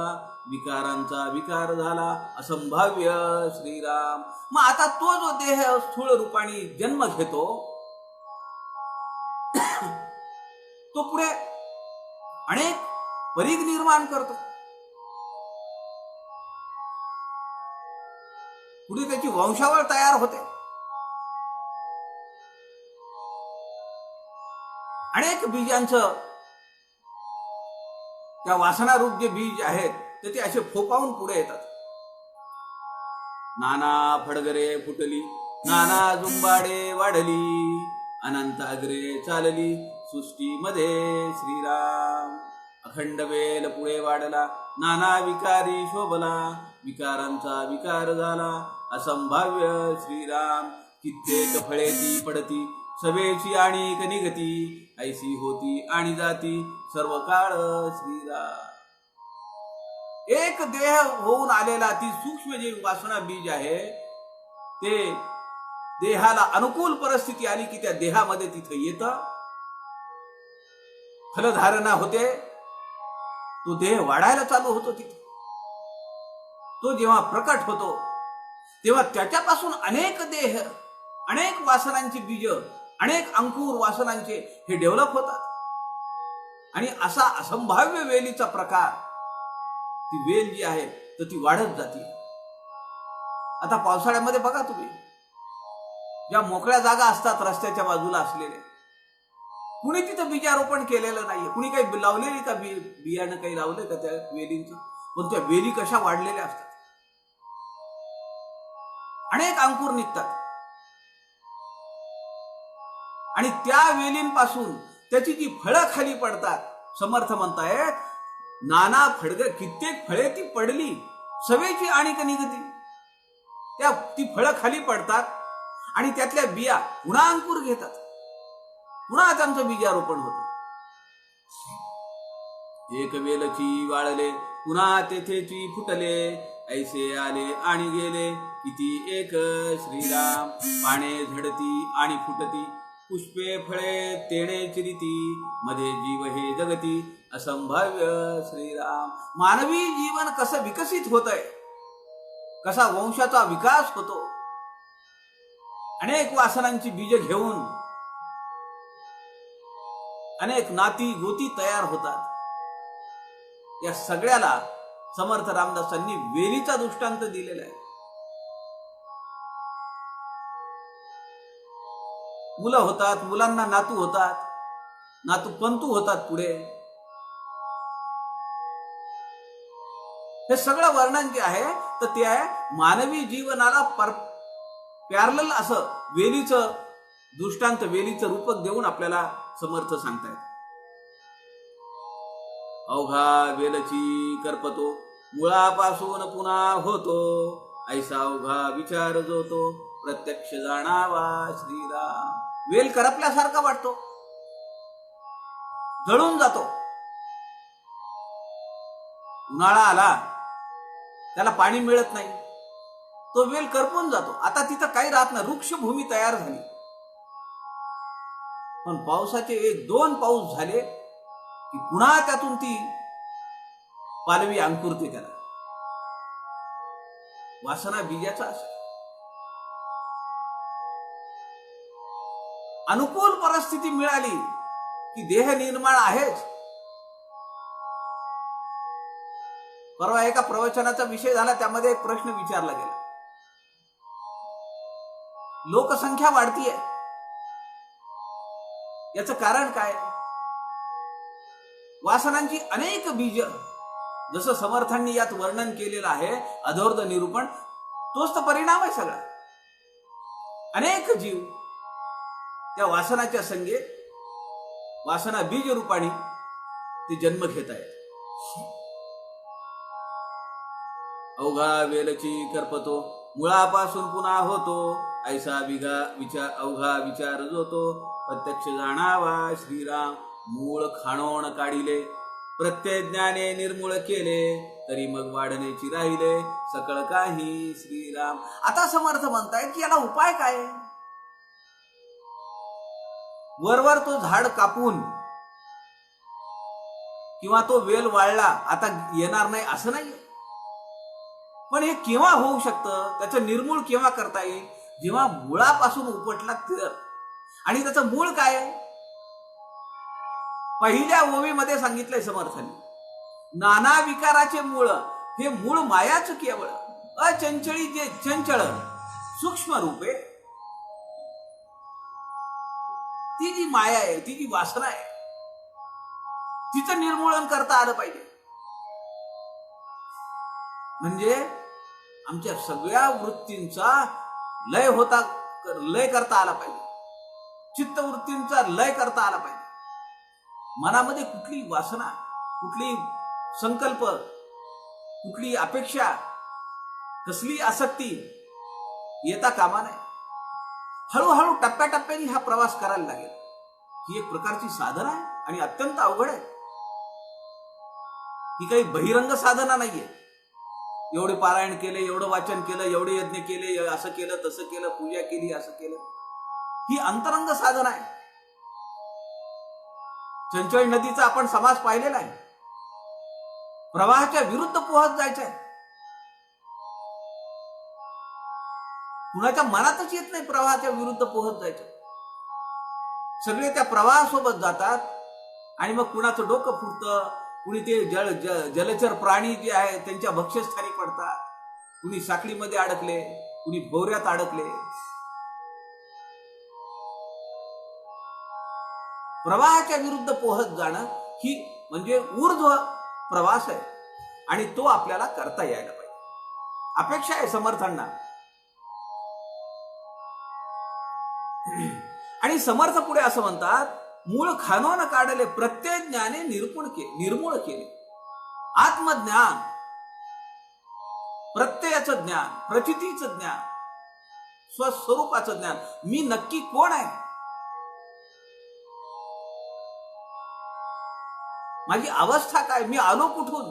विकारांचा विकार झाला, असंभाव्य श्रीराम. मग आता तो जो देह स्थूळ रूपाने जन्म घेतो, तो पुढे अनेक परीघ निर्माण करतो. पुढे त्याची वंशावळ तयार होते. अनेक बीजांचं, त्या वासनारूप जे बीज आहेत तर ते असे फोपावून पुढे येतात. नाना फडगरे फुटली, नाना जुंबाडे वाढली, अनंत अग्रे चालली सृष्टीमध्ये श्रीराम. अखंड वेल पुढे वाढला, नाना विकारी शोभला, विकारांचा विकार झाला, असंभाव्य श्रीराम. कित्येक फळे ती पडती, सभेची आणि निगती, ऐसी होती आणि जाती सर्व काळ श्रीराम. एक देह होऊन आलेला ती सूक्ष्म जे वासना बीज आहे, ते देहाला अनुकूल परिस्थिती आली की त्या देहामध्ये तिथं येतं, फलधारणा होते, तो देह वाढायला चालू होतो. तिथे तो जेव्हा प्रकट होतो तेव्हा त्याच्यापासून अनेक देह, अनेक वासनांची बीज, अनेक अंकुर वासनांचे हे डेव्हलप होतात. आणि असा असंभाव्य वेलीचा प्रकार, ती वेल जी आहे तर ती वाढत जाते. आता पावसाळ्यामध्ये बघा तुम्ही, ज्या मोकळ्या जागा असतात रस्त्याच्या बाजूला असलेल्या, कुणी तिथं बीजारोपण केलेलं नाहीये, कुणी काही लावलेली का बियाणं काही लावलंय का त्या वेलींचं, पण त्या वेली कशा वाढलेल्या असतात, अनेक अंकुर निघतात. आणि त्या वेलींपासून त्याची जी फळं खाली पडतात, समर्थ म्हणतायत, नाना फडग, कित्येक फळे ती पडली, सवेची आणि निगती, त्या ती फळं खाली पडतात आणि त्यातल्या बिया पुन्हा अंकुर घेतात, पुन्हा त्यांचं बीजारोपण होतं. एक वेलची वाळले, पुन्हा तेथेची फुटले, ऐसे आले आणि गेले किती एक श्रीराम. पाने झडती आणि फुटती, पुष्पे फळे तेणे चिरिती, मध्ये जीव हे जगती, असंभाव्य श्रीराम. मानवी जीवन कसं विकसित होत आहे, कसा वंशाचा विकास होतो, अनेक वासनांची बीज घेऊन अनेक नाती गोती तयार होतात. या सगळ्याला समर्थ रामदासांनी वेलीचा दृष्टांत दिलेला आहे. मुलं होतात, मुलांना नातू होतात, नातू पंतू होतात पुढे. हे सगळं वर्णन जे आहे तर ते आहे मानवी जीवनाला पॅरलल असं वेलीचं दृष्टांत, वेलीचं रूपक देऊन आपल्याला समर्थ सांगतायत. अवघा वेलची करपतो, मुळापासून पुन्हा होतो, ऐसा अवघा विचार जो तो, प्रत्यक्ष जाणावा श्रीराम. वेल करपल्यासारखा वाटतो, जळून जातो. उन्हाळा आला, त्याला पाणी मिळत नाही, तो वेल करपून जातो. आता तिथं काही राहत नाही, वृक्षभूमी तयार झाली. पण पावसाचे 1-2 पाऊस झाले की पुन्हा त्यातून ती पालवी अंकुरते. त्याला वासना बीजाचा असेल. अनुकूल परिस्थिती मिळाली की देह निर्माण आहेच. परवा एका प्रवचनाचा विषय झाला, त्यामध्ये एक प्रश्न विचारला गेला. लोकसंख्या वाढतीये, याचं कारण काय? वासनांची अनेक बीज, जसं समर्थांनी यात वर्णन केलेलं आहे, अधोर्ध निरूपण, तोच तर परिणाम आहे सगळा. अनेक जीव त्या वासनाच्या संगे, वासना बीज रूपाने ते जन्म घेत आहेत. अवघा वेलची करपतो, मुळापासून पुन्हा होतो, ऐसा अवघा विचार जोतो, प्रत्यक्ष जाणावा श्रीराम. मूळ खाणोण काढिले, प्रत्यय ज्ञाने निर्मूळ केले, तरी मग वाढण्याची राहिले सकळ काही श्रीराम. आता समर्थ म्हणतायत की याला उपाय काय? वरवर तो झाड कापून किंवा तो वेल वाळला आता येणार नाही असं नाही, पण हे केव्हा होऊ शकतं, त्याचं निर्मूळ केव्हा करता येईल? जेव्हा मुळापासून उपटला तर. आणि त्याचं मूळ काय आहे? पहिल्या ओवीमध्ये सांगितलंय समर्थांनी, नाना विकाराचे मूळ, हे मूळ मायाच केवळ, अचंचळी जे चंचळ सूक्ष्म रूपे, ती जी माया आहे, ती जी वासना आहे, तिचं निर्मूलन करता आलं पाहिजे. म्हणजे आमच्या सगळ्या वृत्तींचा लय करता आला पाहिजे. चित्तवृत्तींचा लय करता आला पाहिजे. मनामध्ये कुठली वासना, कुठली संकल्प, कुठली अपेक्षा, कसली आसक्ती येता कामा नये. हळूहळू टप्प्याटप्प्याने हा प्रवास करायला लागेल. ही एक प्रकारची साधना आहे आणि अत्यंत अवघड आहे. ही काही बहिरंग साधना नाहीये. एवढे पारायण केले, एवढं वाचन केलं, एवढे यज्ञ केले, असं केलं, तसं केलं, पूजा केली, असं केलं, ही अंतरंग साधना आहे. चंचळ नदीचा आपण समास पाहिलेला आहे. प्रवाहाच्या विरुद्ध पोहत जायचंय. कुणाच्या मनातच येत नाही प्रवाहाच्या विरुद्ध पोहत जायचं. सगळे त्या प्रवाहासोबत जातात आणि मग कुणाचं डोकं फुटतं, कुणी ते जलचर प्राणी जे आहे त्यांच्या भक्ष्यस्थानी पडतात, कुणी साखळीमध्ये अडकले, कुणी भोवऱ्यात अडकले. प्रवाहाच्या विरुद्ध पोहत जाणं ही म्हणजे ऊर्ध्व प्रवास आहे आणि तो आपल्याला करता यायला पाहिजे. अपेक्षा आहे समर्थांना. आणि समर्थ पुढे असं म्हणतात, मूळ खानोन काढले, प्रत्यय ज्ञाने निर्मूळ केले. आत्मज्ञान, प्रत्ययाचं ज्ञान, प्रचितीचं ज्ञान, स्वस्वरूपाचं ज्ञान, मी नक्की कोण आहे, माझी अवस्था काय, मी आलो कुठून,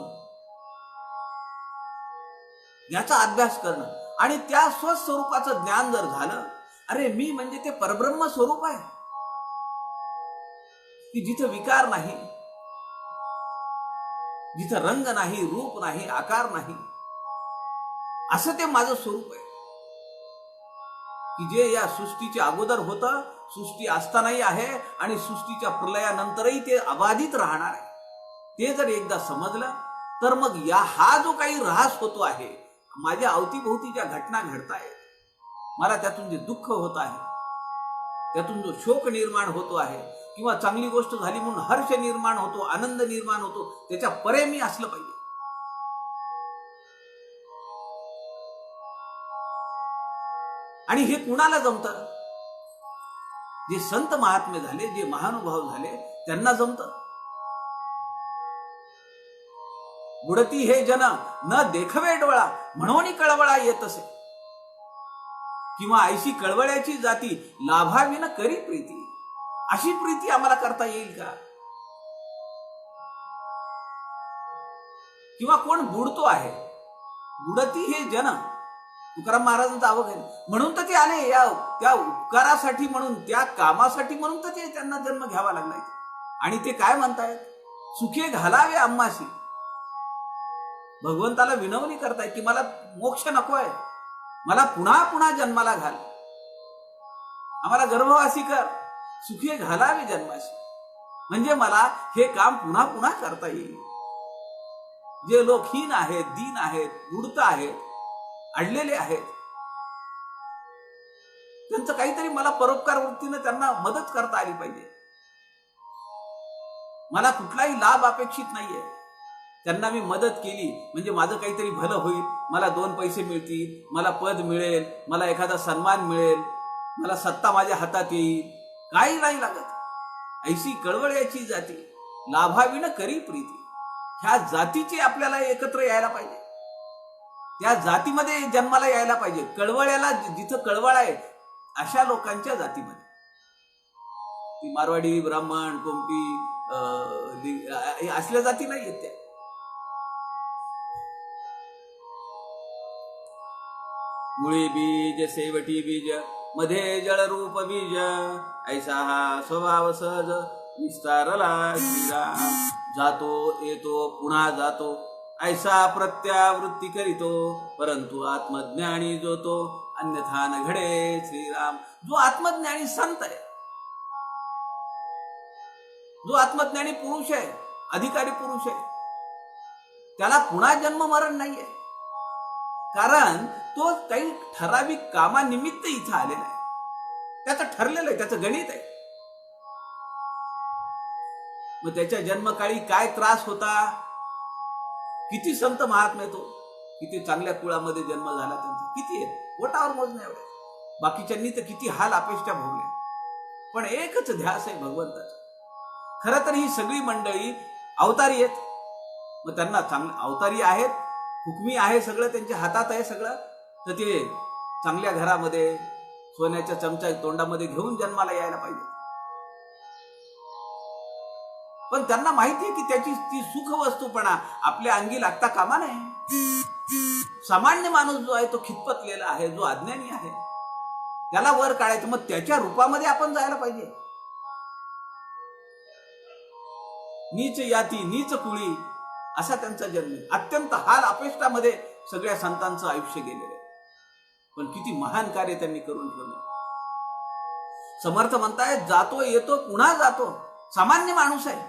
याचा अभ्यास करणं. आणि त्या स्वस्वरूपाचं ज्ञान जर झालं, अरे मी म्हणजे ते परब्रह्म स्वरूप आहे की जिथं विकार नाही, जिथं रंग नाही, रूप नाही, आकार नाही, असं ते माझं स्वरूप आहे की जे या सृष्टीच्या अगोदर होतं, सृष्टी असतानाही आहे आणि सृष्टीच्या प्रलयानंतरही ते अबाधित राहणार आहे. ते जर एकदा समजलं तर मग हा जो काही ऱ्हास होतो आहे, माझ्या अवतीभोवती ज्या घटना घडतायत, मला त्यातून जे दुःख होत आहे, त्यातून जो शोक निर्माण होतो आहे, किंवा चांगली गोष्ट झाली म्हणून हर्ष निर्माण होतो, आनंद निर्माण होतो, त्याच्या परे मी असलं पाहिजे. आणि हे कुणाला जमतं? जे संत महात्मे झाले, जे महानुभाव झाले, त्यांना जमतं. बुडती हे जन न देखवे डोळा, म्हणून कळवळा येत असे, किंवा ऐशी कळवळ्याची जाती लाभाविन करी प्रीती. अशी प्रीती आम्हाला करता येईल का? किंवा कोण बुडतो आहे, बुडती हे जन, तुकाराम महाराजांचं अवघ आहे, म्हणून तर ते आले या त्या उपकारासाठी, म्हणून त्या कामासाठी, म्हणून तर ते त्यांना जन्म घ्यावा लागलाय. आणि ते काय म्हणतायत, सुखे घालावे आम्हाशी, भगवंताला विनवणी करतायत की मला मोक्ष नको आहे, मला पुन्हा पुन्हा जन्माला घाल, आम्हाला गर्भवासी कर, सुखी घालावे जन्माशी, म्हणजे मला हे काम पुन्हा पुन्हा करता येईल. जे लोक हीन आहेत, दीन आहेत, बुडत आहेत, अडलेले आहेत, त्यांचं काहीतरी मला परोपकार वृत्तीनं त्यांना मदत करता आली पाहिजे. मला कुठलाही लाभ अपेक्षित नाहीये, त्यांना मी मदत केली म्हणजे माझं काहीतरी भलं होईल, मला 2 पैसे मिळतील, मला पद मिळेल, मला एखादा सन्मान मिळेल, मला सत्ता माझ्या हातात येईल, काही नाही लागत. ऐशी कळवळ्याची जाती लाभाविन करी प्रीती. ह्या जातीची आपल्याला एकत्र यायला पाहिजे, त्या जातीमध्ये जन्माला यायला पाहिजे. कळवळ्याला जिथं कळवळ आहे अशा लोकांच्या जातीमध्ये, ती मारवाडी, ब्राह्मण, कोंपी असल्या जाती नाही आहेत त्या. मुळी बीज शेवटी बीज मध्ये जळरूप बीज, ऐसा हा स्वभाव सहज विस्तारला श्रीराम. जातो येतो पुन्हा जातो, ऐसा प्रत्यावृत्ती करीतो, परंतु आत्मज्ञानी जो तो अन्यथा न घडे श्रीराम. जो आत्मज्ञानी संत आहे, जो आत्मज्ञानी पुरुष आहे, अधिकारी पुरुष आहे, त्याला पुन्हा जन्म मरण नाहीये, कारण तो काही ठराविक कामानिमित्त इथं आलेला आहे, त्याचं ठरलेलं आहे, त्याचं गणित आहे. मग त्याच्या जन्मकाळी काय त्रास होता, किती संत महात्मे तो, किती चांगल्या कुळामध्ये जन्म झाला त्यांचा, किती आहे बोटावर मोजणे एवढे. बाकीच्यांनी तर किती हाल अपेक्षा भोगल्या, पण एकच ध्यास आहे भगवंताचा. खरं तर ही सगळी मंडळी अवतारी आहेत, मग त्यांना चांगले अवतारी आहेत, हुकमी आहे, सगळं त्यांच्या हातात आहे सगळं, तर ते चांगल्या घरामध्ये सोन्याच्या चमचा तोंडामध्ये घेऊन जन्माला यायला पाहिजे. पण त्यांना माहिती आहे की त्याची ती सुख वस्तूपणा आपल्या अंगी लागता कामा नये. सामान्य माणूस जो आहे तो खितपतलेला आहे, जो अज्ञानी आहे, त्याला वर काढायचं, मग त्याच्या रूपामध्ये आपण जायला पाहिजे. नीच याती नीच कुळी असा त्यांचा जन्म. अत्यंत हाल अपेष्टामध्ये सगळ्या संतांचं आयुष्य गेलेलं आहे, पण किती महान कार्य त्यांनी करून ठेवलं. समर्थ म्हणतायत जातो येतो पुन्हा जातो, सामान्य माणूस आहे.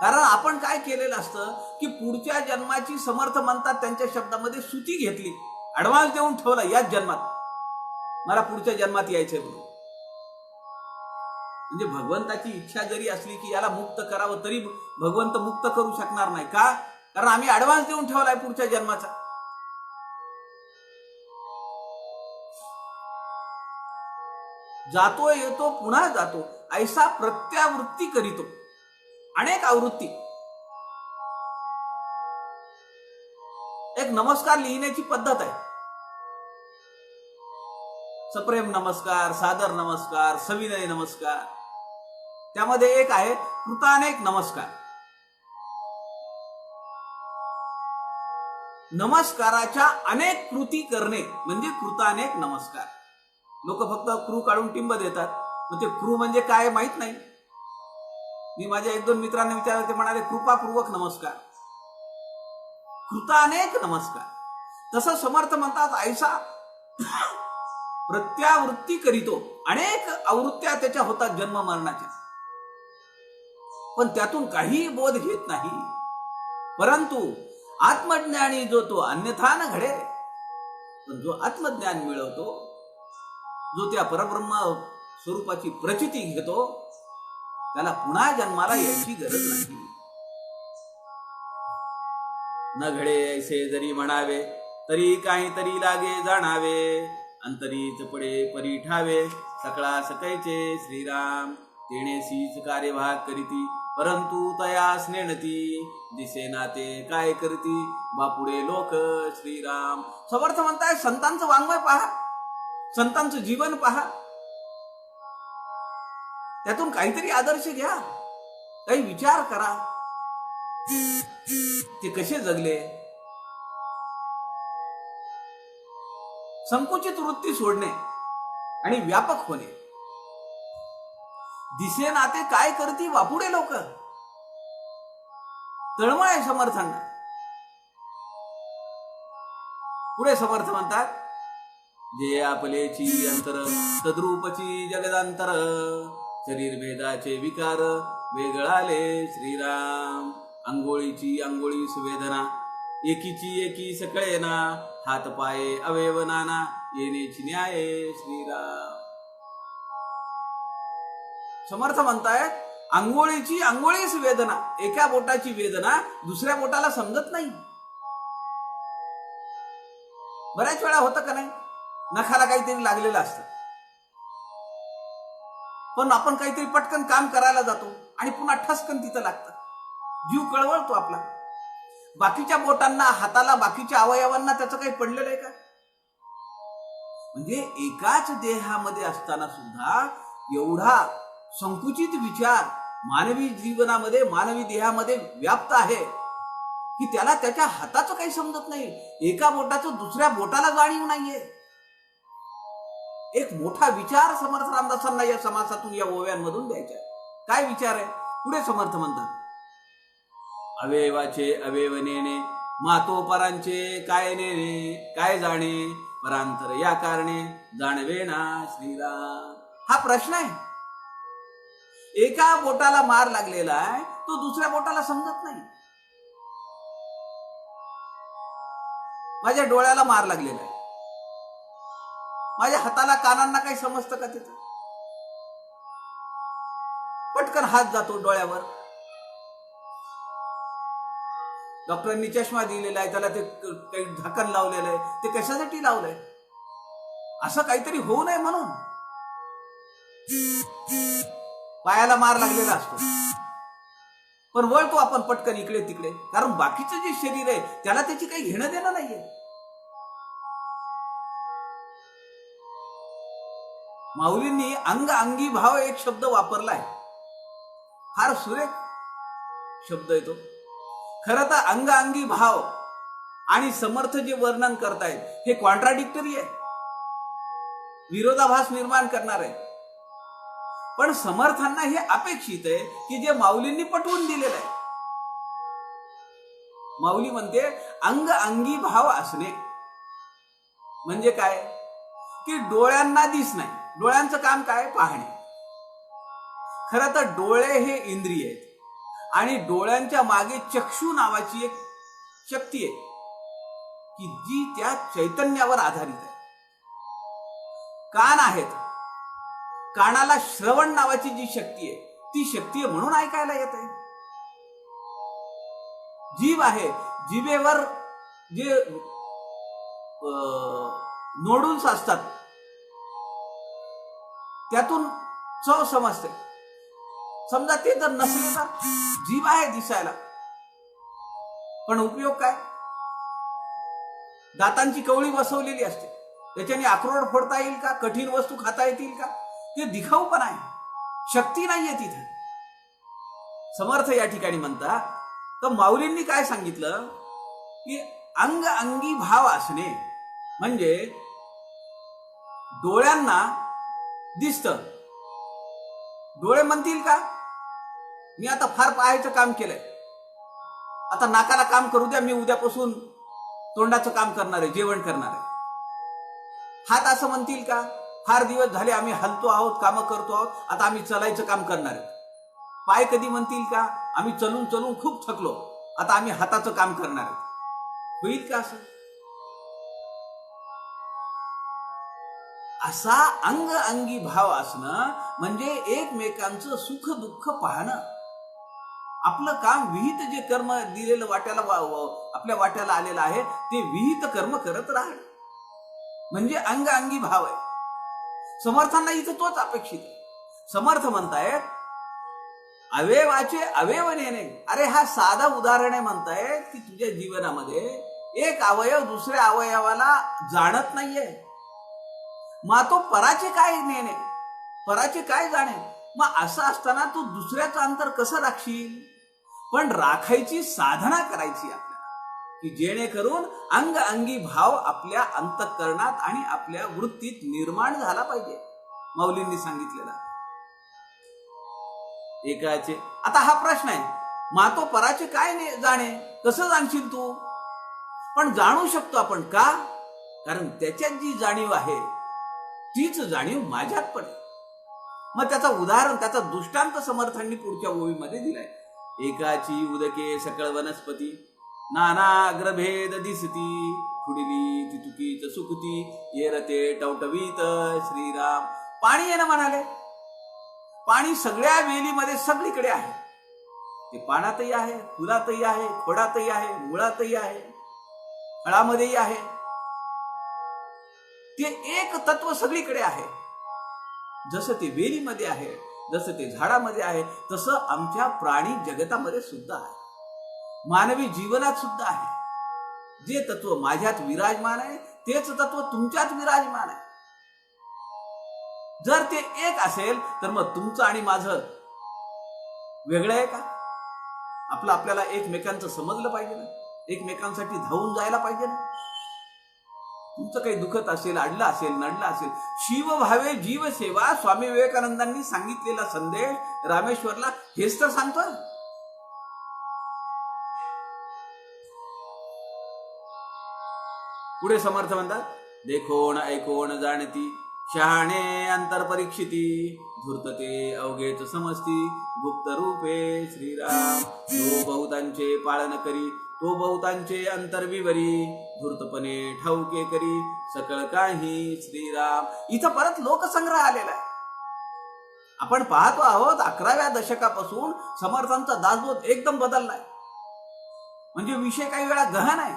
कारण आपण काय केलेलं असतं की पुढच्या जन्माची समर्थ म्हणतात त्यांच्या शब्दामध्ये सुती घेतली, ऍडव्हान्स देऊन ठेवला, याच जन्मात मला पुढच्या जन्मात यायचंय म्हणून. म्हणजे भगवंताची इच्छा जरी असली की याला मुक्त करावं तरी भगवंत मुक्त करू शकणार नाही. का? कारण आम्ही ऍडव्हान्स देऊन ठेवलाय पुढच्या जन्माचा. जातो येतो पुन्हा जातो, ऐसा प्रत्यावृत्ती करीतो. अनेक आवृत्ती. एक नमस्कार लिहिण्याची पद्धत आहे, सप्रेम नमस्कार, सादर नमस्कार, सविनय नमस्कार. त्यामध्ये एक आहे कृतानेक नमस्कार. नमस्काराच्या अनेक कृती करणे म्हणजे कृतानेक नमस्कार. लोक फक्त क्रू काढून टिंब देतात, मग ते क्रू म्हणजे काय माहित नाही. मी माझ्या 1-2 मित्रांना विचारलं, ते म्हणाले कृपापूर्वक नमस्कार, कृतानेक नमस्कार. तसं समर्थ म्हणतात ऐसा प्रत्यावृत्ती करीतो. अनेक आवृत्त्या त्याच्या होतात जन्म मरणाच्या, पण त्यातून काही बोध घेत नाही. परंतु आत्मज्ञानी जो तो अन्यथा न घडे. पण जो आत्मज्ञान मिळवतो, जो त्या परब्रह्म स्वरूपाची प्रचिती घेतो, त्याला पुन्हा जन्माला यायची गरज नाही. न घडे ऐसे जरी म्हणावे, तरी काहीतरी लागे जाणावे. अंतरीच पडे परी ठावे, सकळा सकैचे श्रीराम. तेणेसीच कार्यभाग करीती, परंतु तयास नेणती. दिसे नाते काय करती, बापुडे लोक श्रीराम. समर्थ म्हणताय संतांचं वाङ्मय पहा, संतांचं जीवन पहा, त्यातून काहीतरी आदर्श घ्या, काही विचार करा. ते कसे जगले. संकुचित वृत्ती सोडणे आणि व्यापक होणे. दिसे नाते काय करती वापुडे लोक. तळमळ आहे समर्थांना. पुढे समर्थ म्हणतात, जे आपलेची अंतर तद्रूपची जगदांतर, शरीर भेदाचे विकार वेगळाले श्रीराम. अंघोळीची अंघोळीस वेदना, एकीची एकी सकळेना, हात पाये अवयव नाना, येण्याची न्याय श्रीराम. समर्थ म्हणतायत, अंघोळीची अंघोळीस वेदना, एका बोटाची वेदना दुसऱ्या बोटाला समजत नाही. बऱ्याच वेळा होतं का नाही, नखाला काहीतरी लागलेलं असतं, पण आपण काहीतरी पटकन काम करायला जातो आणि पुन्हा ठसकन तिथं लागतं, जीव कळवळतो आपला. बाकीच्या बोटांना, हाताला, बाकीच्या अवयवांना त्याचं काही पडलेलं आहे का? म्हणजे एकाच देहामध्ये असताना सुद्धा एवढा संकुचित विचार मानवी जीवनामध्ये, मानवी देहामध्ये व्याप्त आहे की त्याला त्याच्या हाताचं काही समजत नाही. एका बोटाचं दुसऱ्या बोटाला जाणीव नाहीये. एक मोठा विचार समर्थ रामदासांना या समासातून, या ओव्यांमधून द्यायचा. काय विचार आहे? पुढे समर्थ म्हणतात, अवयवाचे अवयव नेणे, मातो परांचे काय नेणे, काय जाणे, परांतर या कारणे जाणवेना श्रीराम. हा प्रश्न आहे. एका बोटाला मार लागलेला आहे, तो दुसऱ्या बोटाला समजत नाही. माझ्या डोळ्याला मार लागलेला आहे, माझ्या हाताला, कानांना काही समजतं का तिथं? पटकन हात जातो डोळ्यावर. डॉक्टरांनी चष्मा दिलेला आहे, त्याला ते काही झाकण लावलेलं आहे. ते कशासाठी लावलंय? असं काहीतरी होऊ नये म्हणून. पायाला मार लागलेला असतो, पण वळतो आपण पटकन इकडे तिकडे, कारण बाकीचं जे शरीर आहे त्याला त्याची काही घेणं देणं नाहीये. माऊलींनी अंग अंगी भाव एक शब्द वापरलाय, फार सुरेख शब्द आहे तो. खरं तर अंग अंगी भाव आणि समर्थ जे वर्णन करतायत हे कॉन्ट्राडिक्टरी आहे, विरोधाभास निर्माण करणार आहे. पण समर्थांना हे अपेक्षित आहे की जे माऊलींनी पटवून दिलेलं आहे. माऊली म्हणते अंग अंगी भाव असणे म्हणजे काय, की डोळ्यांना दिस नाही. डोळ्यांचं काम काय? पाहणे. खरं तर डोळे हे इंद्रिय आहेत आणि डोळ्यांच्या मागे चक्षु नावाची एक शक्ती आहे की जी त्या चैतन्यावर आधारित आहे. कान आहेत, कानाला श्रवण नावाची जी शक्ती आहे ती शक्ती आहे म्हणून ऐकायला येत आहे. जीभ आहे, जिभेवर जे नोडूल्स असतात त्यातून चव समजते. समजा ते जर नसले तर जीभ आहे दिसायला, पण उपयोग काय? दातांची कवळी बसवलेली असते, त्याच्याने अक्रोड फोडता येईल का? कठीण वस्तू खाता येतील का? ते दिखाऊ पण आहे, शक्ती नाहीये तिथे. समर्थ या ठिकाणी म्हणतात, तर माऊलींनी काय सांगितलं की अंग अंगी भाव असणे म्हणजे डोळ्यांना दिसतं. डोळे म्हणतील का मी आता फार पाहायचं काम केलंय, आता नाकाला काम करू द्या, मी उद्यापासून तोंडाचं काम करणार आहे, जेवण करणार आहे. हात असं म्हणतील का फार दिवस झाले आम्ही हलतो आहोत, कामं करतो आहोत, आता आम्ही चलायचं काम करणार आहे. पाय कधी म्हणतील का आम्ही चलून चलून खूप थकलो, आता आम्ही हाताचं काम करणार आहे. होईल का असं? असा अंग अंगी भाव असणं म्हणजे एकमेकांचं सुख दुःख पाहणं. आपलं काम विहित जे कर्म दिलेलं वाट्याला आपल्या वाट्याला आलेलं आहे ते विहित कर्म करत राहणं म्हणजे अंग अंगी भाव आहे. समर्थांना इथं तोच अपेक्षित आहे. समर्थ म्हणतायत अवयवाचे अवयव नेणे. अरे हा साधा उदाहरण आहे, म्हणतायत की तुझ्या जीवनामध्ये एक अवयव दुसऱ्या अवयवाला जाणत नाहीये, मग तो पराचे काय नेणे, पराचे काय जाणे. मग असं असताना तू दुसऱ्याचं अंतर कसं राखशील? पण राखायची साधना करायची आपल्याला की जेणेकरून अंग अंगी भाव आपल्या अंतःकरणात आणि आपल्या वृत्तीत निर्माण झाला पाहिजे. माऊलींनी सांगितलेला एकाचे. आता हा प्रश्न आहे मातो पराचे काय जाणे, कसं जाणशील तू? पण जाणू शकतो आपण का? कारण त्याच्यात जी जाणीव आहे तीच जाणीव माझ्यात पण आहे. मग त्याचा उदाहरण, त्याचा दृष्टांत समर्थांनी पुढच्या ओळीमध्ये दिलाय. एकाची उदके सकळ वनस्पती, नाना अग्रभेद दिसती, खुडिली तितुकीच सुकुती, येरते टवटवीत श्रीराम. पाणी आहे ना म्हणाले, पाणी सगळ्या वेलीमध्ये सगळीकडे आहे. ते पानातही आहे, फुलातही आहे, खोडातही आहे, मुळातही आहे, फळामध्येही आहे. ते एक तत्व सगळीकडे आहे. जसं ते वेलीमध्ये आहे, जसं ते झाडामध्ये आहे, तसं आमच्या प्राणी जगतामध्ये सुद्धा आहे, मानवी जीवनात सुद्धा आहे. जे तत्व माझ्यात विराजमान आहे तेच तत्व तुमच्यात विराजमान आहे. जर ते एक असेल तर मग तुमचं आणि माझं वेगळं आहे का? आपल्याला एकमेकांचं समजलं पाहिजे ना, एकमेकांसाठी धावून जायला पाहिजे ना. तुमचं काही दुखत असेल, अडलं असेल, नडलं असेल, शिव भावे जीव सेवा, स्वामी विवेकानंदांनी सांगितलेला संदेश रामेश्वरला हेच तर सांगतो. पुढे समर्थ म्हणतात, देखोण ऐकोण जाणती, शहाणे अंतर परीक्षिती, धूर्तते अवघेच समजती, गुप्त रूपे श्रीराम. तो बहुतांचे पालन करी, तो बहुतांचे अंतर विवरी, धूर्तपणे ठाऊके करी, सकळ काही श्रीराम. इथं परत लोकसंग्रह आलेला आहे. आपण पाहतो आहोत 11व्या दशकापासून समर्थांचा दासबोध एकदम बदललाय. म्हणजे विषय काही वेळा गहन आहे,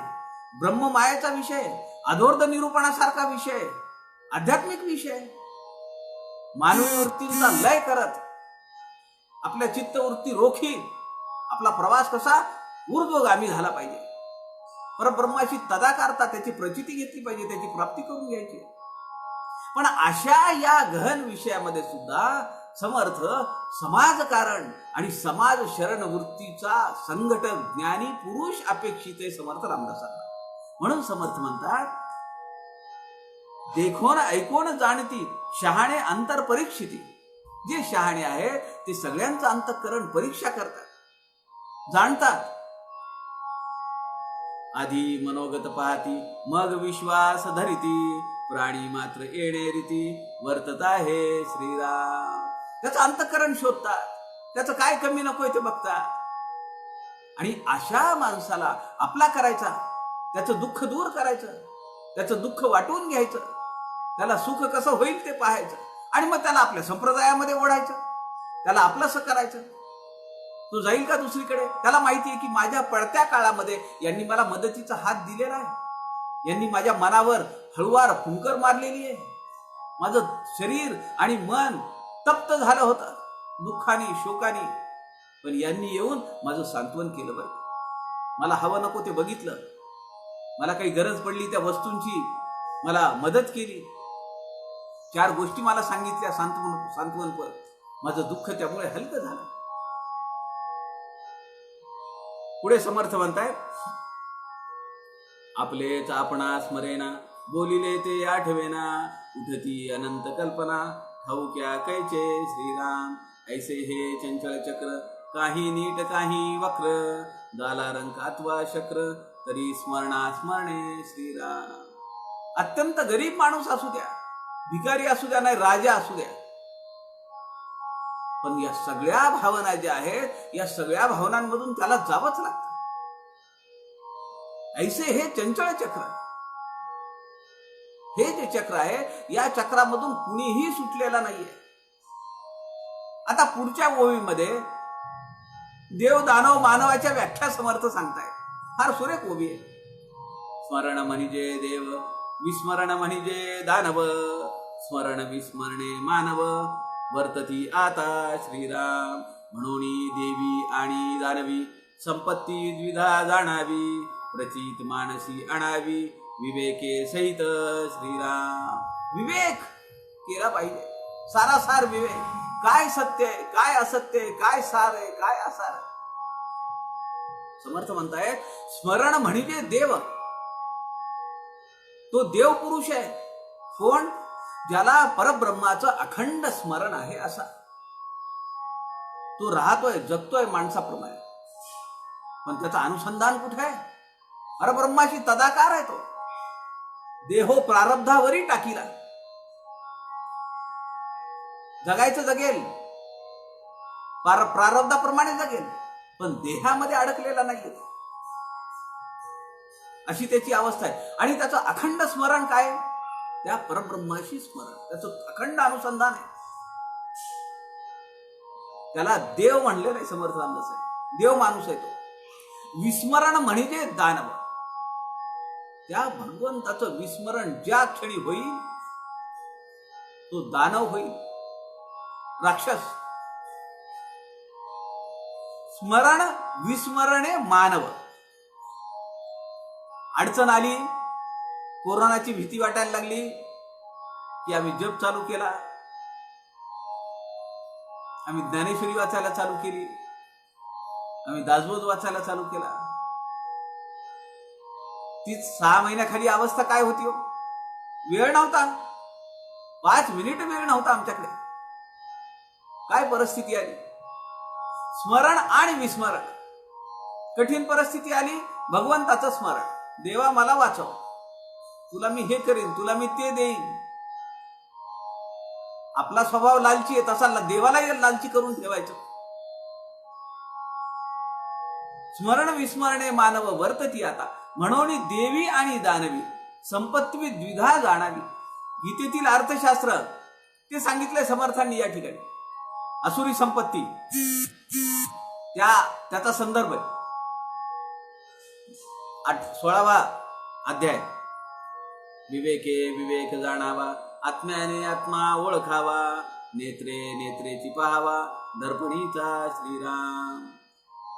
ब्रह्ममायेचा विषय, अधोर्ध निरूपणासारखा विषय, आध्यात्मिक विषय, मानवी वृत्तींचा लय करत आपल्या चित्तवृत्ती रोखील आपला प्रवास कसा ऊर्ध्वगामी झाला पाहिजे. परब्रह्माची तदाकारता, त्याची प्रचिती घेतली पाहिजे, त्याची प्राप्ती करून घ्यायची. पण अशा या गहन विषयामध्ये सुद्धा समर्थ समाजकारण आणि समाज शरण वृत्तीचा संघटक ज्ञानी पुरुष अपेक्षित आहे समर्थ रामदासांना. म्हणून समर्थ म्हणतात, देखोन ऐकोन जाणती, शहाणे अंतर परीक्षिती. जे शहाणे आहेत ते सगळ्यांचं अंतःकरण परीक्षा करतात, जाणतात. आधी मनोगत पाहती, मग विश्वास धरिती, प्राणी मात्र येणे रीती, वर्तत आहे श्रीराम. त्याचं अंतःकरण शोधतात, त्याचं काय कमी नकोय ते बघतात. आणि अशा माणसाला आपला करायचा, त्याचं दुःख दूर करायचं, त्याचं दुःख वाटून घ्यायचं, त्याला सुख कसं होईल ते पाहायचं, आणि मग त्याला आपल्या संप्रदायामध्ये ओढायचं, त्याला आपलंसं करायचं. तो जाईल का दुसरीकडे? त्याला माहिती आहे की माझ्या पडत्या काळामध्ये यांनी मला मदतीचा हात दिलेला आहे, यांनी माझ्या मनावर हळुवार फुंकर मारलेली आहे. माझं शरीर आणि मन तप्त झालं होतं दुःखाने, शोकाने, पण यांनी येऊन माझं सांत्वन केलं. बरं, मला हवं नको ते बघितलं, मला काही गरज पडली त्या वस्तूंची मला मदत केली, 4 गोष्टी मला सांगितल्या सांत्वनपर, माझं दुःख त्यामुळे हलकं झालं. पुढे समर्थ म्हणताय, आपलेच आपणा स्मरेना, बोलिले ते आठवेना, उठती अनंत कल्पना, ठाऊक्या कैचे श्रीराम. ऐसे हे चंचल चक्र, काही नीट काही वक्र, झाला रंक अथवा शक्र, तरी स्मरणा स्मरणे श्रीराम. अत्यंत गरीब माणूस असू द्या, भिकारी असू द्या, नाही राजा असू द्या, पण या सगळ्या भावना ज्या आहेत या सगळ्या भावनांमधून त्याला जावंच लागतं. ऐसे हे चंचल चक्र, हे जे चक्र आहे या चक्रामधून कुणीही सुटलेला नाहीये. आता पुढच्या ओळीमध्ये देव दानव मानवाच्या व्याख्या समर्थ सांगताय, फार सुरेख ओवी आहे. स्मरण म्हणजे देव, विस्मरण म्हणजे दानव, स्मरण विस्मरणे मानव, वर्तती आता श्रीराम. म्हणून देवी आणि दानवी, संपत्ती द्विधा जाणावी, प्रचित मानसी आणावी, विवेके सहित श्रीराम. विवेक केला पाहिजे, सारासार विवेक. काय सत्य आहे, काय असत्य आहे, काय सार आहे, काय असार आहे. समर्थ म्हणताय, स्मरण म्हणजे देव, तो देव पुरुष आहे. कोण? ज्याला परब्रह्माचं अखंड स्मरण आहे असा. तो राहतोय, जगतोय माणसाप्रमाणे. पण त्याचं अनुसंधान कुठे आहे? परब्रह्माशी तदाकार आहे तो. देहो प्रारब्धावरी टाकीला. जगायचं जगेल, प्रारब्धाप्रमाणे जगेल, पण देहामध्ये अडकलेला नाहीये, अशी त्याची अवस्था आहे. आणि त्याचं अखंड स्मरण काय? त्या परब्रह्माशी स्मरण, त्याचं अखंड अनुसंधान आहे. त्याला देव म्हणलेलं आहे समर्थ रामदास आहे. देव माणूस आहे तो. विस्मरण म्हणजे दानव. त्या भगवंताचं विस्मरण ज्या क्षणी होईल तो दानव होईल, राक्षस. स्मरण विस्मरणे मानव. अडचण आली, कोरोनाची भीती वाटायला लागली की आम्ही जप चालू केला, आम्ही ज्ञानेश्वरी वाचायला चालू केली, आम्ही दासबोध वाचायला चालू केला. ती 6 महिन्याखाली अवस्था काय होती हो? वेळ नव्हता, 5 मिनिट वेळ नव्हता आमच्याकडे. काय परिस्थिती आली? स्मरण आणि विस्मरण. कठीण परिस्थिती आली, भगवंताचं स्मरण. देवा मला वाचव, तुला मी हे करीन, तुला मी ते देईन. आपला स्वभाव लालची आहे, तसा देवाला लालची करून ठेवायचं. स्मरण विस्मरणे मानव वर्तती आता, म्हणून देवी आणि दानवी संपत्ती द्विधा जाणावी. गीतेतील अर्थशास्त्र ते सांगितलंय समर्थांनी या ठिकाणी. असुरी संपत्ती त्याचा संदर्भ आहे 16वा अध्याय. विवेके विवेक जाणावा, आत्म्याने आत्मा ओळखावा, नेत्रे नेत्रेची पाहावा, दर्पणीचा श्रीराम.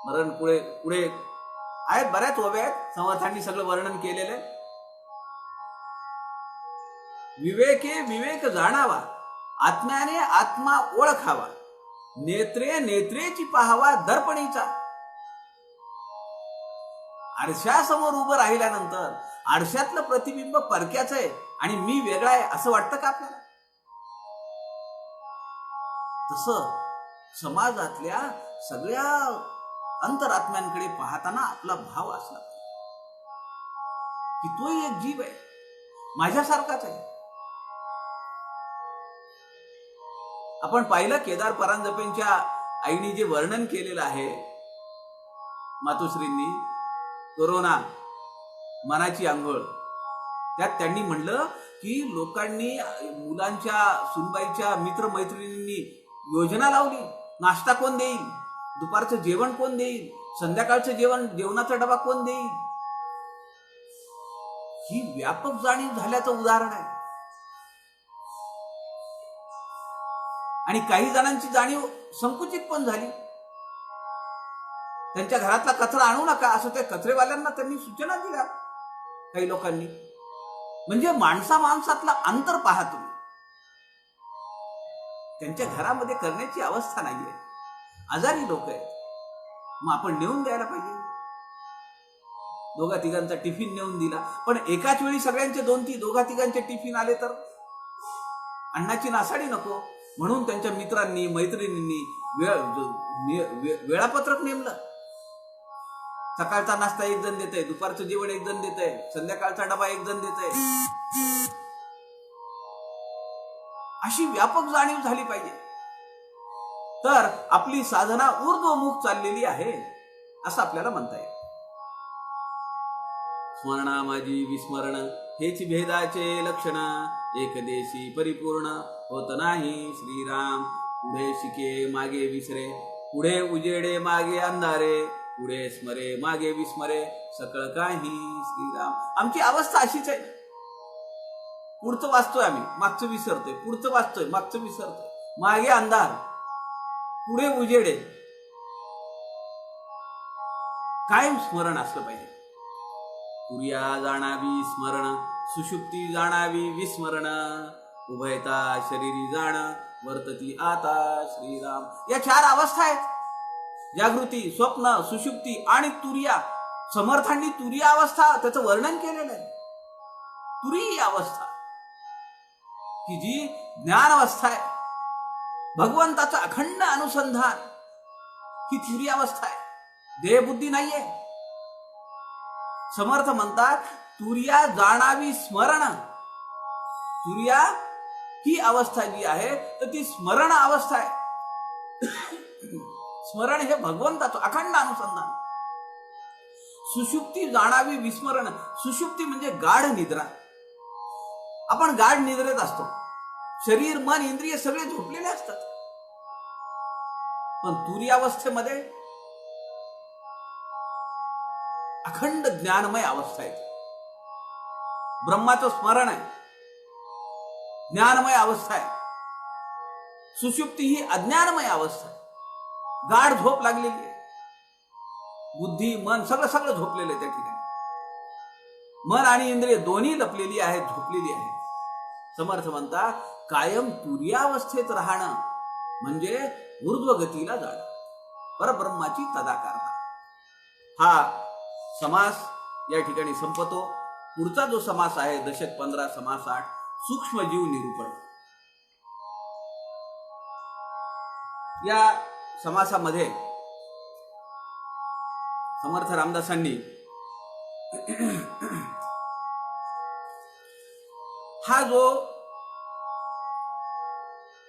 मरण पुढे पुढे आहेत, बऱ्याच ओव्या आहेत, समर्थांनी सगळं वर्णन केलेलं आहे. विवेके विवेक जाणावा, आत्म्याने आत्मा ओळखावा, नेत्रे नेत्रेची पाहावा, दर्पणीचा. आरशासमोर उभं राहिल्यानंतर आरशातलं प्रतिबिंब परक्याचं आहे आणि मी वेगळा आहे असं वाटतं का आपल्याला? तसं समाजातल्या सगळ्या अंतरात्म्यांकडे पाहताना आपला भाव असला की तोही एक जीव आहे, माझ्यासारखाच आहे. आपण पाहिलं केदार परांजपेंच्या आईने जे वर्णन केलेलं आहे मातोश्रींनी, कोरोना मनाची आंघोळ, त्यात त्यांनी म्हणलं की लोकांनी, मुलांच्या सुनबाईच्या मित्रमैत्रिणींनी योजना लावली. नाश्ता कोण देईल, दुपारचं जेवण कोण देईल, संध्याकाळचं जेवणाचा डबा कोण देईल. ही व्यापक जाणीव झाल्याचं उदाहरण आहे. आणि काही जणांची जाणीव संकुचित पण झाली. त्यांच्या घरातला कचरा आणू नका असं त्या कचरेवाल्यांना त्यांनी सूचना दिल्या काही लोकांनी. म्हणजे माणसातला अंतर पहा तुम्ही. त्यांच्या घरामध्ये करण्याची अवस्था नाहीये, आजारी लोक आहेत, मग आपण नेऊन द्यायला पाहिजे. 2-3 टिफिन नेऊन दिला, पण एकाच वेळी सगळ्यांचे 2-3 टिफिन आले तर अन्नाची नासाडी नको. म्हणून त्यांच्या मित्रांनी मैत्रिणींनी वेळापत्रक नेमलं. सकाळचा नाश्ता एक जण देत आहे, दुपारचं जेवण एक जण देत आहे, संध्याकाळचा डबा एक जण देत आहे. अशी व्यापक जाणीव झाली पाहिजे, तर आपली साधना ऊर्ध्वमुख चाललेली आहे असं आपल्याला म्हणता येईल. स्मरणा माझी विस्मरण, हेच भेदाचे लक्षण, एकदेशी परिपूर्ण होत नाही श्रीराम. पुढे शिके मागे विसरे, पुढे उजेडे मागे अंधारे, पुढे स्मरे मागे विस्मरे, सकळ काही श्रीराम. आमची अवस्था अशीच आहे. पुढचं वाचतोय आम्ही, मागचं विसरतोय, पुढचं वाचतोय, मागचं विसरतोय, मागे अंधार, पुढे उजेडे. कायम स्मरण असलं पाहिजे. तुर्या जाणावी स्मरण, सुषुप्ती जाणावी विस्मरण, उभयता शरीरी जाण, वर्तती आता श्रीराम. या 4 अवस्था आहेत, जागृती, स्वप्न, सुषुप्ती आणि तुर्या. समर्थांनी तुर्या अवस्था त्याचं वर्णन केलेलं आहे. तुरी अवस्था की जी ज्ञान अवस्था आहे, भगवंताचं अखंड अनुसंधान, ही तुरी अवस्था आहे. देहबुद्धी नाहीये. समर्थ म्हणतात तुर्या जाणावी स्मरण. तुर्या ही अवस्था जी आहे तर ती स्मरण अवस्था आहे. स्मरण हे भगवंताचं अखंड अनुसंधान. सुषुप्ती जाणावी विस्मरण. सुषुप्ती म्हणजे गाढ निद्रा. आपण गाढ निद्रेत असतो. शरीर मन इंद्रिय सगळे झोपलेले असतात. पण तुर्यावस्थेमध्ये अखंड ज्ञानमय अवस्था आहे. ब्रह्माचं स्मरण आहे, ज्ञानमय अवस्था आहे. सुषुप्ती ही अज्ञानमय अवस्था आहे. गाढ झोप लागलेली आहे. बुद्धी मन सगळं सगळं झोपलेलं आहे त्या ठिकाणी. मन आणि इंद्रिय दोन्ही लपलेली आहेत, झोपलेली आहेत. समर्थ म्हणतात कायम तुर्यावस्थेत राहणं म्हणजे ऊर्ध्वगतीला जाणं, परब्रह्माची तदाकारता. हा समास या ठिकाणी संपतो. पुढचा जो समास आहे दशक 15 समास 8 सूक्ष्मजीव निरूपण. या समासामध्ये समर्थ रामदासांनी हा जो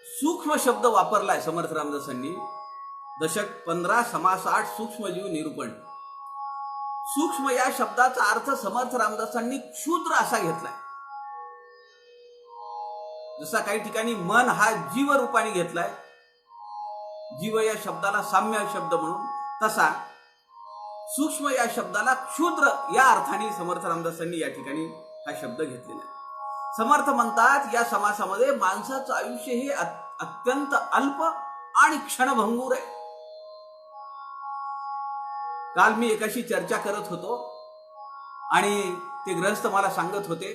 सूक्ष्म शब्द वापरलाय समर्थ रामदासांनी दशक 15 समास 8 सूक्ष्मजीव निरूपण. सूक्ष्म या शब्दाचा अर्थ समर्थ रामदासांनी क्षुद्र असा घेतलाय. जसा काही ठिकाणी मन हा जीव रूपाने घेतलाय, जीव या शब्दाला साम्य शब्द म्हणून, तसा सूक्ष्म या शब्दाला क्षुद्र या अर्थाने समर्थ रामदासांनी या ठिकाणी हा शब्द घेतलेला आहे. समर्थ म्हणतात या समासामध्ये माणसाचं आयुष्य हे अत्यंत अल्प आणि क्षणभंगूर आहे. काल मी एकाशी चर्चा करत होतो आणि ते गृहस्थ मला सांगत होते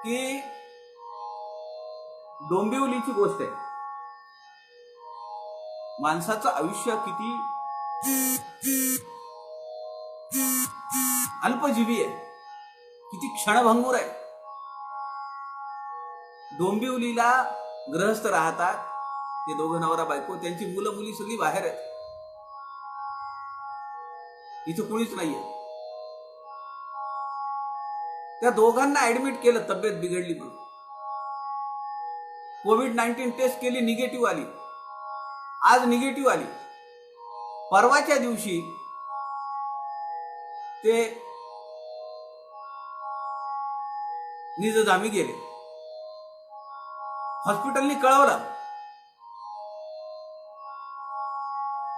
की डोंबिवलीची गोष्ट आहे. माणसाचं आयुष्य किती अल्पजीवी आहे, किती क्षणभंगूर आहे. डोंबिवलीला गृहस्थ राहतात, ते दोघं नवरा बायको, त्यांची मुलं मुली सगळी बाहेर आहेत. इथं कुणीच नाहीये. त्या दोघांना ऍडमिट केलं, तब्येत बिघडली म्हणून. कोविड-19 टेस्ट केली, निगेटिव्ह आली. आज निगेटिव्ह आली. परवाच्या दिवशी ते निजधामी गेले. हॉस्पिटलनी कळवलं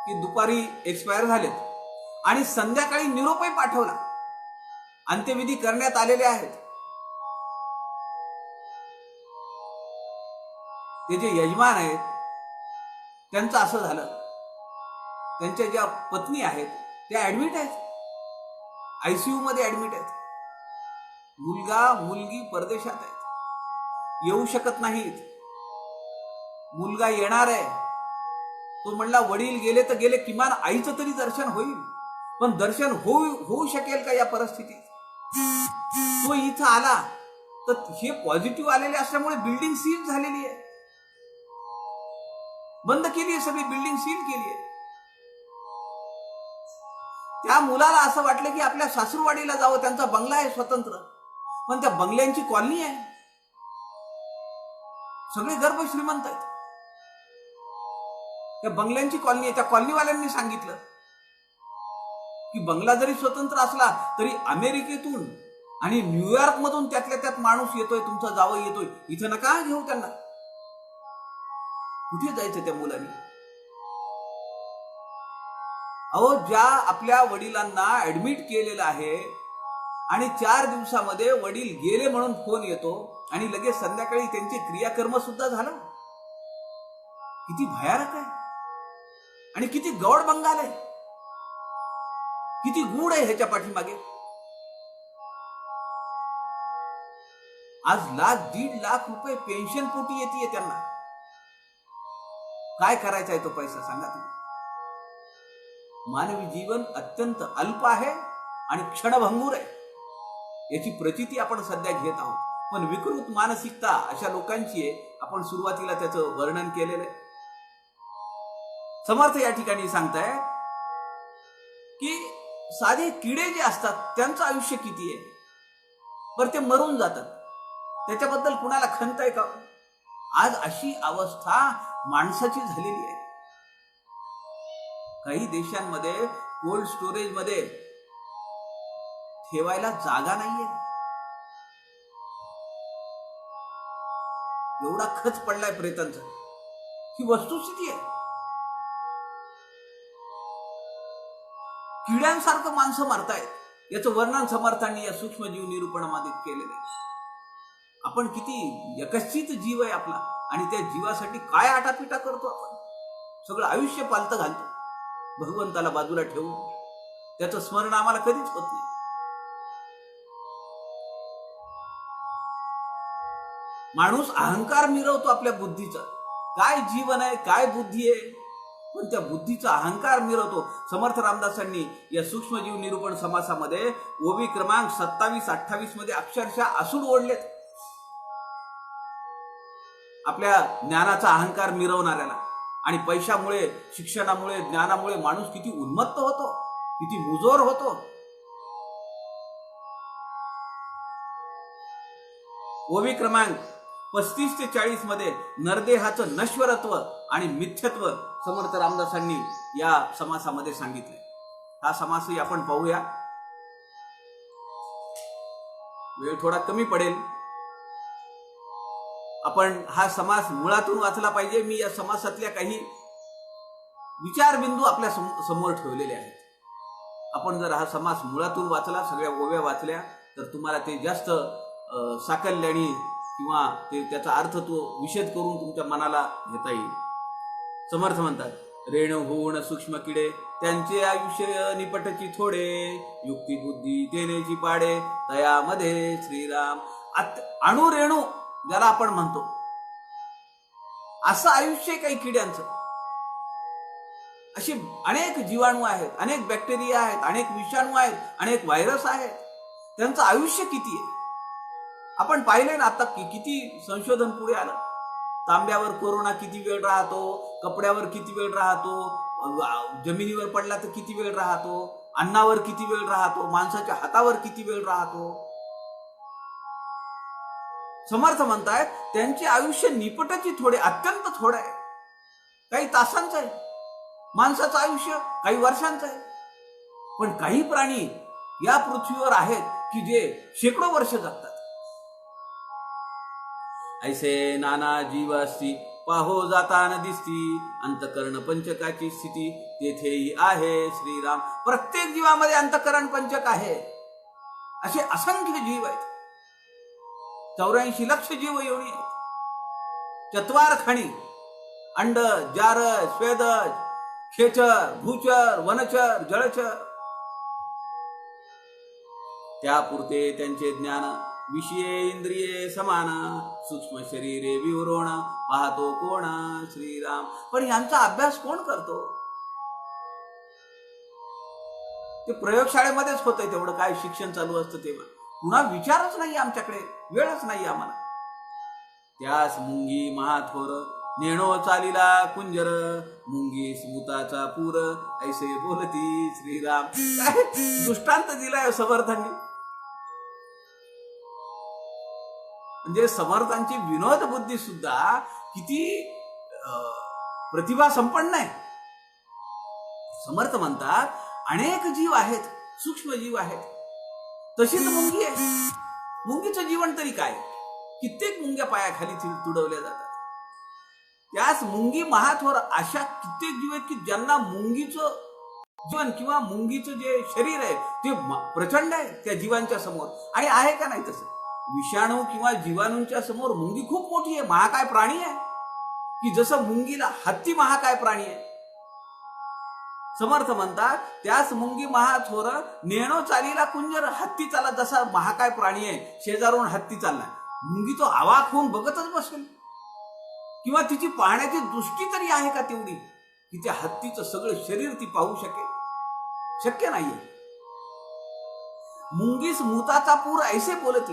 की दुपारी एक्सपायर झालेत आणि संध्याकाळी निरोपही पाठवला. अंत्यविधी करण्यात आलेले आहेत. ते जे यजमान आहेत त्यांचं असं झालं, त्यांच्या ज्या पत्नी आहेत त्या ऍडमिट आहेत, आयसीयू मध्ये ऍडमिट आहेत. मुलगा मुलगी परदेशात आहेत, येऊ शकत नाहीत. मुलगा येणार आहे, तो म्हणला वडील गेले तर गेले, किमान आईचं तरी दर्शन होईल. पण दर्शन होऊ शकेल का या परिस्थितीत? तो इथं आला तर हे पॉझिटिव्ह आलेले असल्यामुळे बिल्डिंग सील झालेली आहे, बंद केली आहे, सगळी बिल्डिंग सील केली आहे. त्या मुलाला असं वाटलं की आपल्या सासूरवाडीला जावं, त्यांचा बंगला आहे स्वतंत्र, पण त्या बंगल्यांची कॉलनी आहे, सगळे गर्भ श्रीमंत आहेत. त्या बंगल्यांची कॉलनी आहे. त्या कॉलनीवाल्यांनी सांगितलं की बंगला जरी स्वतंत्र असला तरी अमेरिकेतून आणि न्यूयॉर्क मधून त्यातल्या त्यात माणूस येतोय, तुमचा जावई येतोय, इथं नका घेऊ त्यांना. कुठे जायचं त्या मुलांनी? अहो, ज्या आपल्या वडिलांना ऍडमिट केलेलं आहे आणि 4 दिवसामध्ये वडील गेले म्हणून फोन येतो आणि लगेच संध्याकाळी त्यांचे क्रियाकर्म सुद्धा झालं. किती भयानक आहे आणि किती गौड बंगाल आहे, किती गूढ आहे ह्याच्या पाठीमागे. आज 1,00,000-1.5 लाख रुपये पेन्शन पोटी येते त्यांना. काय करायचा आहे तो पैसा सांगा तुम्ही? मानवी जीवन अत्यंत अल्प आहे आणि क्षणभंगूर आहे, याची प्रचिती आपण सध्या घेत आहोत. पण विकृत मानसिकता अशा लोकांची आहे. आपण सुरुवातीला त्याचं वर्णन केलेलं आहे. समर्थ या ठिकाणी सांगताय की साधे किडे जे असतात त्यांचं आयुष्य किती आहे, बरं ते मरून जातात, त्याच्याबद्दल कुणाला खंत आहे का? आज अशी अवस्था माणसाची झालेली आहे. काही देशांमध्ये कोल्ड स्टोरेज मध्ये ठेवायला जागा नाहीये. एवढा खच पडलाय प्रेतांचा. ही वस्तुस्थिती आहे. किड्यांसारखं माणसं मारतायत. याचं वर्णन समर्थांनी या सूक्ष्मजीव निरूपणामध्ये केलेलं आहे. आपण किती यकश्चित जीव आहे आपला, आणि त्या जीवासाठी काय आटापिटा करतो आपण. सगळं आयुष्य पालतं घालतो भगवंताला बाजूला ठेवून. त्याचं स्मरण आम्हाला कधीच होत नाही. माणूस अहंकार मिरवतो आपल्या बुद्धीचा. काय जीवन आहे, काय बुद्धी आहे, पण त्या बुद्धीचा अहंकार मिरवतो. समर्थ रामदासांनी या सूक्ष्मजीव निरूपण समासामध्ये ओवी क्रमांक 27-28 मध्ये अक्षरशः असूड ओढलेत आपल्या ज्ञानाचा अहंकार मिरवणाऱ्याला. आणि पैशामुळे, शिक्षणामुळे, ज्ञानामुळे माणूस किती उन्मत्त होतो, किती मुजोर होतो. ओवी क्रमांक 35 ते 40 मध्ये नरदेहाचं नश्वरत्व आणि मिथ्यत्व समर्थ रामदासांनी या समासामध्ये सांगितले. हा समासही आपण पाहूया. वेळ थोडा कमी पडेल. आपण हा समास मुळातून वाचला पाहिजे. मी या समासातल्या काही विचारबिंदू आपल्या समोर ठेवलेले आहेत. आपण जर हा समास मुळातून वाचला, सगळ्या ओव्या वाचल्या, तर तुम्हाला ते जास्त साकल्याने किंवा ते त्याचा अर्थ तो विषद करून तुमच्या मनाला घेता येईल. समर्थ म्हणतात, रेणू होऊन सूक्ष्म किडे त्यांचे आयुष्य निपटची थोडे, युक्ती बुद्धी तेनेची पाडे तयामध्ये श्रीराम. अणु रेणू ज्याला आपण म्हणतो, असं आयुष्य काही किड्यांचं. असे अनेक जीवाणू आहेत, अनेक बॅक्टेरिया आहेत, अनेक विषाणू आहेत, अनेक व्हायरस आहेत. त्यांचं आयुष्य किती आहे आपण पाहिलंय ना. आता किती संशोधन पुढे आलं. तांब्यावर कोरोना किती वेळ राहतो, कपड्यावर किती वेळ राहतो, जमिनीवर पडला तर किती वेळ राहतो, अन्नावर किती वेळ राहतो, माणसाच्या हातावर किती वेळ राहतो. समर्थ म्हणतायत त्यांचे आयुष्य निपटची थोडे, अत्यंत थोडं आहे. काही तासांचं आहे माणसाचं आयुष्य, काही वर्षांचं आहे. पण काही प्राणी या पृथ्वीवर आहेत की जे शेकडो वर्ष जगतात. ऐसे नाना जीव असती पाहो जाताना दिसती, अंतकरण पंचकाची स्थिती तेथेही आहे श्रीराम. प्रत्येक जीवामध्ये अंतकरण पंचक आहे. असे असंख्य जीव आहेत. 84 लक्ष जीव योनी आहेत. चत्वार खणी, अंड, जारज, स्वेदज, खेचर, भूचर, वनचर, जळचर. त्यापुरते त्यांचे ज्ञान विषये इंद्रिये समान, सूक्ष्म शरीरे विवरोण पाहतो कोण श्रीराम. पण यांचा अभ्यास कोण करतो? ते प्रयोगशाळेमध्येच होतंय तेवढं. काय शिक्षण चालू असतं तेव्हा पुन्हा विचारच नाही आमच्याकडे, वेळच नाही आम्हाला. त्यास मुंगी महाथोर नेणो चालीला कुंजर, मुंगी स्मृताचा पूर ऐसे बोलती श्रीराम. काय दृष्टांत दिलाय समर्थांनी. म्हणजे समर्थांची विनोद बुद्धी सुद्धा किती प्रतिभा संपन्न आहे. समर्थ म्हणतात अनेक जीव आहेत, सूक्ष्म जीव आहेत. तशीच मुंगी आहे. मुंगीचं जीवन तरी काय, कित्येक मुंग्या पायाखाली तुडवल्या जातात. त्यास मुंगी महाथोर अशा कित्येक जीव आहेत की ज्यांना मुंगीचं जीवन किंवा मुंगीचं जे शरीर आहे ते प्रचंड आहे त्या जीवांच्या समोर. आणि आहे का नाही तसं? विषाणू किंवा जीवाणूंच्या समोर मुंगी खूप मोठी आहे, महाकाय प्राणी आहे. की जसं मुंगीला हत्ती महाकाय प्राणी आहे. समर्थ म्हणतात त्यास मुंगी महाथोर नेणो चालीला कुंजर. हत्ती चाला जसा महाकाय प्राणी आहे, शेजारून हत्ती चालला, मुंगी तो अवाक होऊन बघतच बसेल. किंवा तिची पाहण्याची दृष्टी तरी आहे का तेवढी की त्या हत्तीचं सगळं शरीर ती पाहू शकेल? शक्य नाहीये. मुंगी स्मृताचा पूर ऐसे बोलती.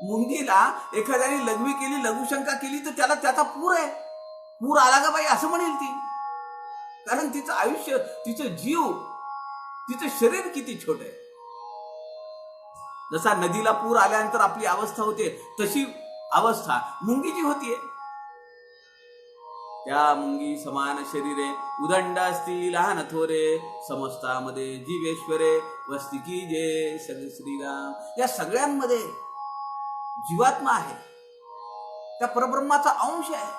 मुंगीला एखाद्याने लघवी केली, लघुशंका केली तर त्याला त्याचा पूर आहे, पूर आला का बाई असं म्हणेल ती. कारण तिचं आयुष्य, तिचं जीव, तिचं शरीर किती छोट आहे. जसा नदीला पूर आल्यानंतर आपली अवस्था होते तशी अवस्था मुंगीची होतीये. त्या मुंगी समान शरीरे उदंड असती लहान थोरे, समस्तामध्ये जीवेश्वरे वस्ती की जे सग श्रीराम. या सगळ्यांमध्ये जीवात्मा आहे, त्या परब्रह्माचा अंश आहे.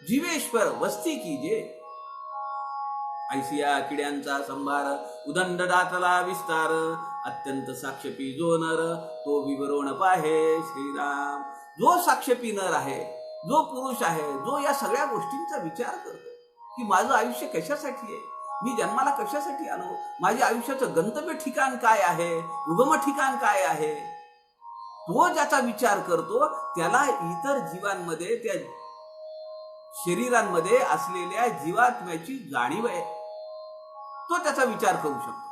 जीवेश्वर वस्ती की जे. ऐसिया किड्यांचा संभार उदंड दातला विस्तार, अत्यंत साक्षेपी जो नर तो विवरण पाहे श्रीराम. जो साक्षेपी नर आहे, जो पुरुष आहे, जो या सगळ्या गोष्टींचा विचार करतो की माझं आयुष्य कशासाठी आहे, मी जन्माला कशासाठी आलो, माझ्या आयुष्याचं गंतव्य ठिकाण काय आहे, उगम ठिकाण काय आहे, तो ज्याचा विचार करतो त्याला इतर जीवांमध्ये, त्या शरीरांमध्ये असलेल्या जीवात्म्याची जाणीव आहे. तो त्याचा विचार करू शकतो.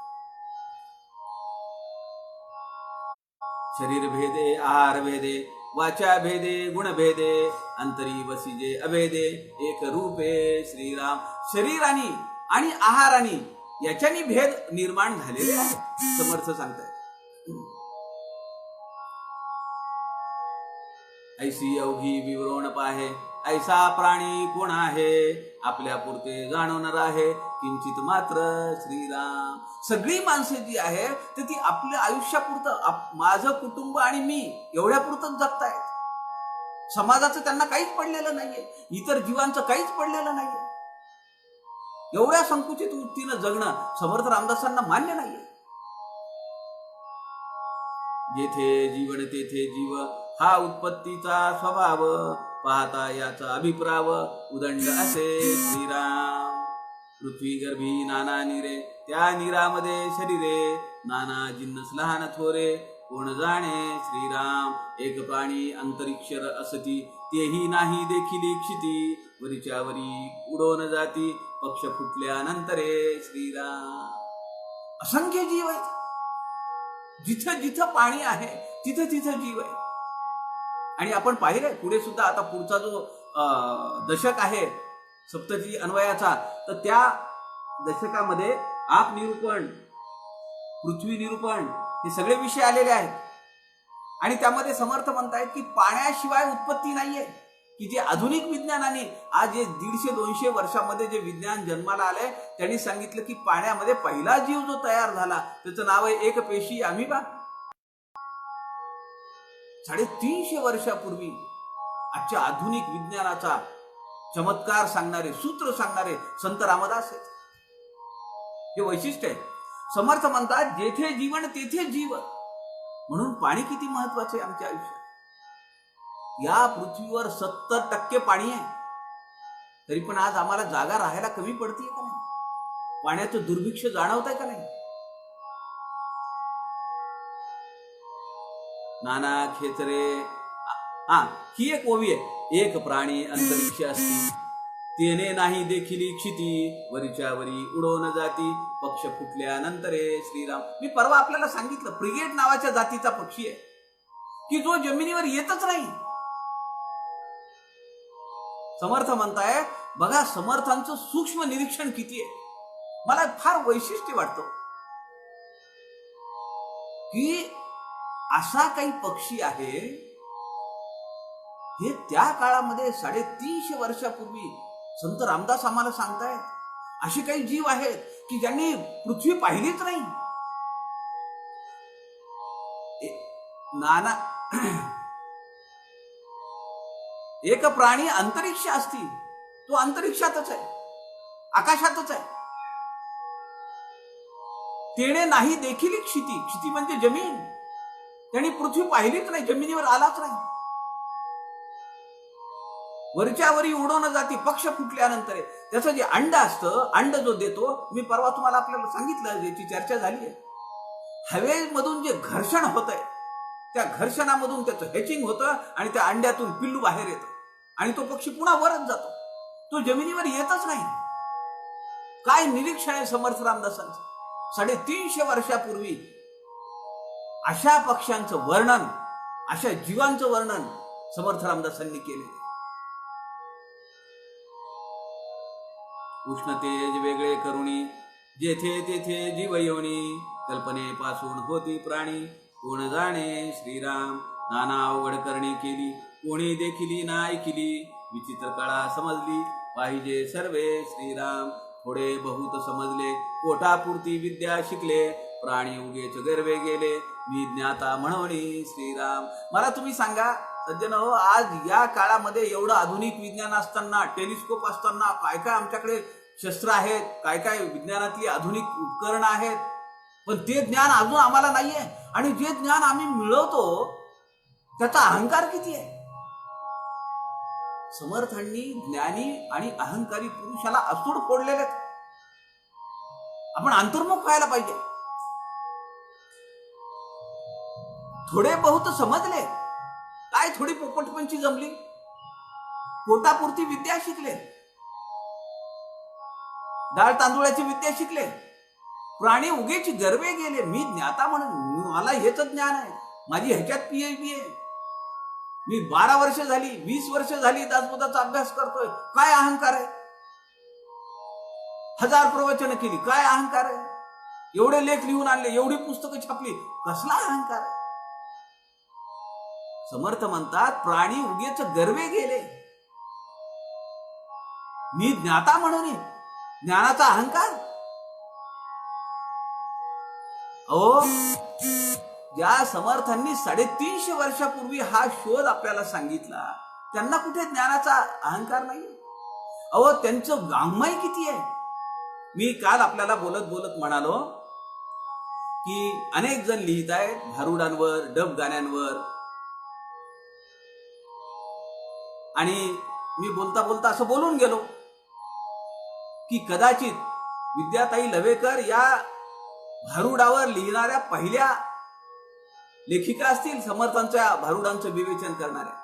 शरीर भेदे आहार भेदे वाचा भेदे गुण भेदे, अंतरी वसिजे अभेदे एक रूपे श्रीराम. शरीरानी आणि आहारानी याच्यानी भेद निर्माण झालेले आहे, समर्थ सांगताय. ऐसी अवघी विवरण पाहे, ऐसा प्राणी कोण आहे, आपल्या पुरते जाणवणार आहे किंचित मात्र श्रीराम. सगळी माणसे जी आहे तर ती आपल्या आयुष्यापुरतं, माझं कुटुंब आणि मी एवढ्यापुरतंच जगतायत. समाजाचं त्यांना काहीच पडलेलं नाहीये, इतर जीवांचं काहीच पडलेलं नाहीये. एवढ्या संकुचित वृत्तीनं जगणं समर्थ रामदासांना मान्य नाहीये. जेथे जीवन तेथे जीव, हा उत्पत्तीचा स्वभाव, पाहता याचा अभिप्राव उदंड असे श्रीराम. पृथ्वी गर्भी नाना निरे, त्या निरामध्ये शरीरे, नाना जिन्नस लहान थोरे, कोण जाणे श्रीराम. एक प्राणी अंतरिक्षर असती, तेही नाही देखील क्षिती, वरीच्या वरी उडवून जाती, पक्ष फुटल्यानंतरे श्रीराम. असंख्य जीव आहेत. जिथं जिथं पाणी आहे तिथं तिथं जीव आहे. आणि आपण पाहिलंय पुढे सुद्धा, आता पुढचा जो दशक आहे सप्तती अन्वयाचा, तर त्या दशकामध्ये आप निरूपण, पृथ्वी निरूपण हे सगळे विषय आलेले आहेत. आणि त्यामध्ये समर्थ म्हणतायत की पाण्याशिवाय उत्पत्ती नाहीये. की जे आधुनिक विज्ञानाने आज जे 150-200 वर्षामध्ये जे विज्ञान जन्माला आलंय, त्यांनी सांगितलं की पाण्यामध्ये पहिला जीव जो तयार झाला त्याचं नाव आहे एक पेशी अमिबा. 350 वर्षापूर्वी आजच्या आधुनिक विज्ञानाचा चमत्कार सांगणारे, सूत्र सांगणारे संत रामदास आहेत. हे वैशिष्ट्य आहे. समर्थ म्हणतात जेथे जीवन तेथे जीव. म्हणून पाणी किती महत्वाचे आहे आमच्या आयुष्यात. या पृथ्वीवर 70% पाणी आहे, तरी पण आज आम्हाला जागा राहायला कमी पडतीये का नाही? पाण्याचं दुर्भिक्ष जाणवत आहे का नाही? नाना खेचरे, ही एक ओवी आहे. एक प्राणी अंतरिक्ष असती, तेने नाही देखील क्षिती, वरीच्या वरी उडवून जाती, पक्ष फुटल्यानंतरे श्रीराम. मी परवा आपल्याला सांगितलं, फ्रिगेट नावाच्या जातीचा पक्षी आहे की जो जमिनीवर येतच नाही. समर्थ म्हणताय बघा, समर्थांचं सूक्ष्म निरीक्षण किती आहे. मला फार वैशिष्ट्य वाटतं की असा काही पक्षी आहे, हे त्या काळामध्ये 350 वर्षापूर्वी संत रामदास आम्हाला सांगतायत. असे काही जीव आहेत की ज्यांनी पृथ्वी पाहिलीच नाही. नाना एक प्राणी अंतरिक्ष असती, तो अंतरिक्षातच आहे, आकाशातच आहे. तेने नाही देखील क्षिती, क्षिती म्हणजे जमीन, त्यांनी पृथ्वी पाहिलीच नाही, जमिनीवर आलाच नाही. वरच्या वरी उडवणं जाती, पक्ष फुटल्यानंतर त्याचं जे अंड असतं, अंड जो देतो, मी परवा तुम्हाला आपल्याला सांगितलं, याची चर्चा झाली आहे. हवेमधून जे घर्षण होत आहे, त्या घर्षणामधून त्याचं हॅचिंग होतं आणि त्या अंड्यातून पिल्लू बाहेर येतं आणि तो पक्षी पुन्हा वरच जातो, तो जमिनीवर येतच नाही. काय निरीक्षण आहे समर्थ रामदासांचं. 350 वर्षापूर्वी अशा पक्ष्यांचं वर्णन, अशा जीवांचं वर्णन समर्थ रामदासांनी केलेलं. उष्ण तेज वेगळे करुणी, जेथे तेथे जीव योनी, कल्पनेपासून होती प्राणी, कोण जाणे श्रीराम, नाना अवघड करणी केली, कोणी देखिली ना ऐकिली, विचित्र कळा समजली, पाहिजे सर्वे श्रीराम, थोडे बहुत समजले, पोटापुरती विद्या शिकले, प्राणी उगेच गर्वे गेले, मी ज्ञाता म्हणून श्रीराम. मला तुम्ही सांगा सज्जन हो, आज या काळामध्ये एवढं आधुनिक विज्ञान असताना, टेलिस्कोप असताना, काय काय आमच्याकडे शस्त्र आहेत, काय काय विज्ञानातली आधुनिक उपकरणं आहेत, पण ते ज्ञान अजून आम्हाला नाहीये. आणि जे ज्ञान आम्ही मिळवतो त्याचा अहंकार किती आहे. समर्थांनी ज्ञानी आणि अहंकारी पुरुषाला असूड फोडलेले. आपण अंतर्मुख व्हायला पाहिजे. थोडे बहुत समजले, काय थोडी पोपटपंची जमली, पोटापुरती विद्या शिकले, डाळ तांदूळाची विद्या शिकले, प्राणी उगेची गर्वे गेले, मी ज्ञाता म्हणून, मला हेच ज्ञान आहे, माझी ह्याच्यात पीएचडी आहे, मी 12 वर्ष झाली, 20 वर्ष झाली दासबोधाचा अभ्यास करतोय, काय अहंकार आहे. 1000 प्रवचन केली, काय अहंकार आहे. एवढे लेख लिहून आणले, एवढी पुस्तकं छापली, कसला अहंकार आहे. समर्थ म्हणतात प्राणी उगेच गर्वे गेले, मी ज्ञाता म्हणून, ज्ञानाचा अहंकार. अहो, ज्या समर्थांनी 350 वर्षापूर्वी हा शोध आपल्याला सांगितला, त्यांना कुठे ज्ञानाचा अहंकार नाही. अहो, त्यांचं वाङ्मय किती आहे. मी काल आपल्याला बोलत बोलत म्हणालो की अनेक जण लिहित आहेत भारुडांवर, डब गाण्यांवर, आणि मी बोलता बोलता असं बोलून गेलो की कदाचित विद्याताई लवेकर या भारुडावर लिहिणाऱ्या पहिल्या लेखिका असतील, समर्थांच्या भारुडांचं विवेचन करणाऱ्या.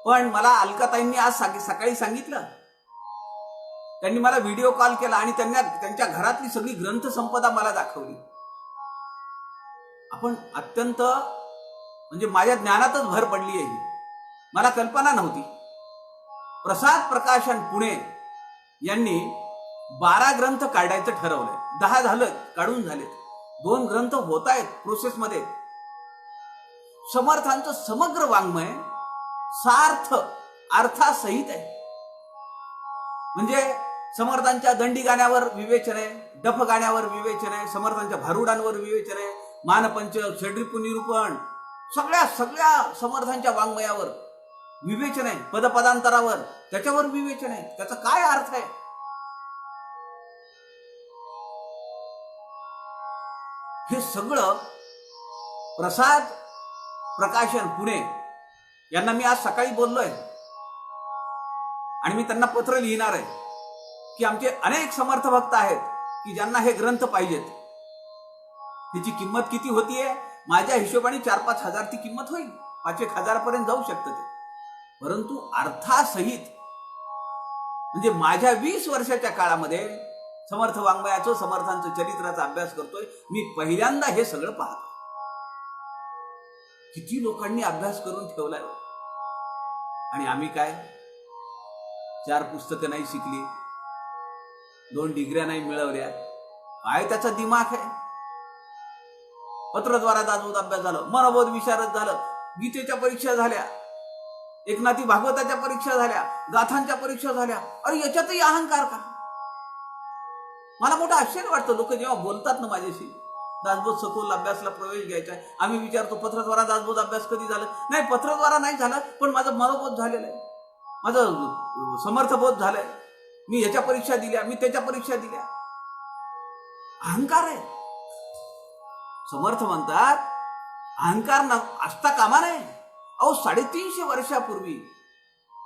पण मला अलकाताईंनी आज सकाळी सांगितलं, त्यांनी मला व्हिडिओ कॉल केला आणि त्यांच्या घरातली सगळी ग्रंथ संपदा मला दाखवली. आपण अत्यंत म्हणजे माझ्या ज्ञानातच भर पडली आहे, मला कल्पना नव्हती. प्रसाद प्रकाशन पुणे यांनी 12 ग्रंथ काढायचं ठरवलंय. 10 झालं, काढून झालेत. 2 ग्रंथ होत आहेत प्रोसेसमध्ये. समर्थांचं समग्र वाङ्मय सार्थ अर्थासहित आहे. म्हणजे समर्थांच्या दंडी गाण्यावर विवेचन आहे, डफ गाण्यावर विवेचन आहे, समर्थांच्या भारुडांवर विवेचन आहे, मानपंच, षड्रिपू निरूपण, सगळ्या समर्थांच्या वाङ्मयावर विवेचन आहे, पदपदांतरावर त्याच्यावर विवेचन आहे. त्याचा काय अर्थ आहे. हे सगळं प्रसाद प्रकाशन पुणे यांना मी आज सकाळी बोललोय आणि मी त्यांना पत्र लिहिणार आहे की आमचे अनेक समर्थ भक्त आहेत की ज्यांना हे ग्रंथ पाहिजेत. त्याची किंमत किती होतीये, माझ्या हिशोबाने 4-5 हजार ती किंमत होईल, 5-1 हजारपर्यंत जाऊ शकतं ते. परंतु अर्थासहित, म्हणजे माझ्या 20 वर्षाच्या काळामध्ये समर्थ वाङ्मयाचं, समर्थांचं चरित्राचा अभ्यास करतोय, मी पहिल्यांदा हे सगळं पाहतो. किती लोकांनी अभ्यास करून ठेवलाय आणि आम्ही काय 4 पुस्तकं नाही शिकली, 2 डिग्र्या नाही मिळवल्या. काय त्याचा दिमाग आहे. पत्रद्वारा दासबोध अभ्यास झालं, मनोबोध विशारद झालं, गीतेच्या परीक्षा झाल्या, एकनाथी भागवताच्या परीक्षा झाल्या, गाथांच्या परीक्षा झाल्या. अरे याच्यातही अहंकार का. मला मोठं आश्चर्य वाटतं लोक जेव्हा बोलतात ना माझ्याशी, दासबोध सखोल अभ्यासला प्रवेश घ्यायचा आहे. आम्ही विचारतो पत्रद्वारा दासबोध अभ्यास कधी झालं. नाही, पत्रद्वारा नाही झालं, पण माझं मनोबोध झालेलं आहे, माझं समर्थबोध झालंय, मी ह्याच्या परीक्षा दिल्या, मी त्याच्या परीक्षा दिल्या. अहंकार आहे. समर्थ म्हणतात अहंकार असता कामा नये. अहो, 350 वर्षापूर्वी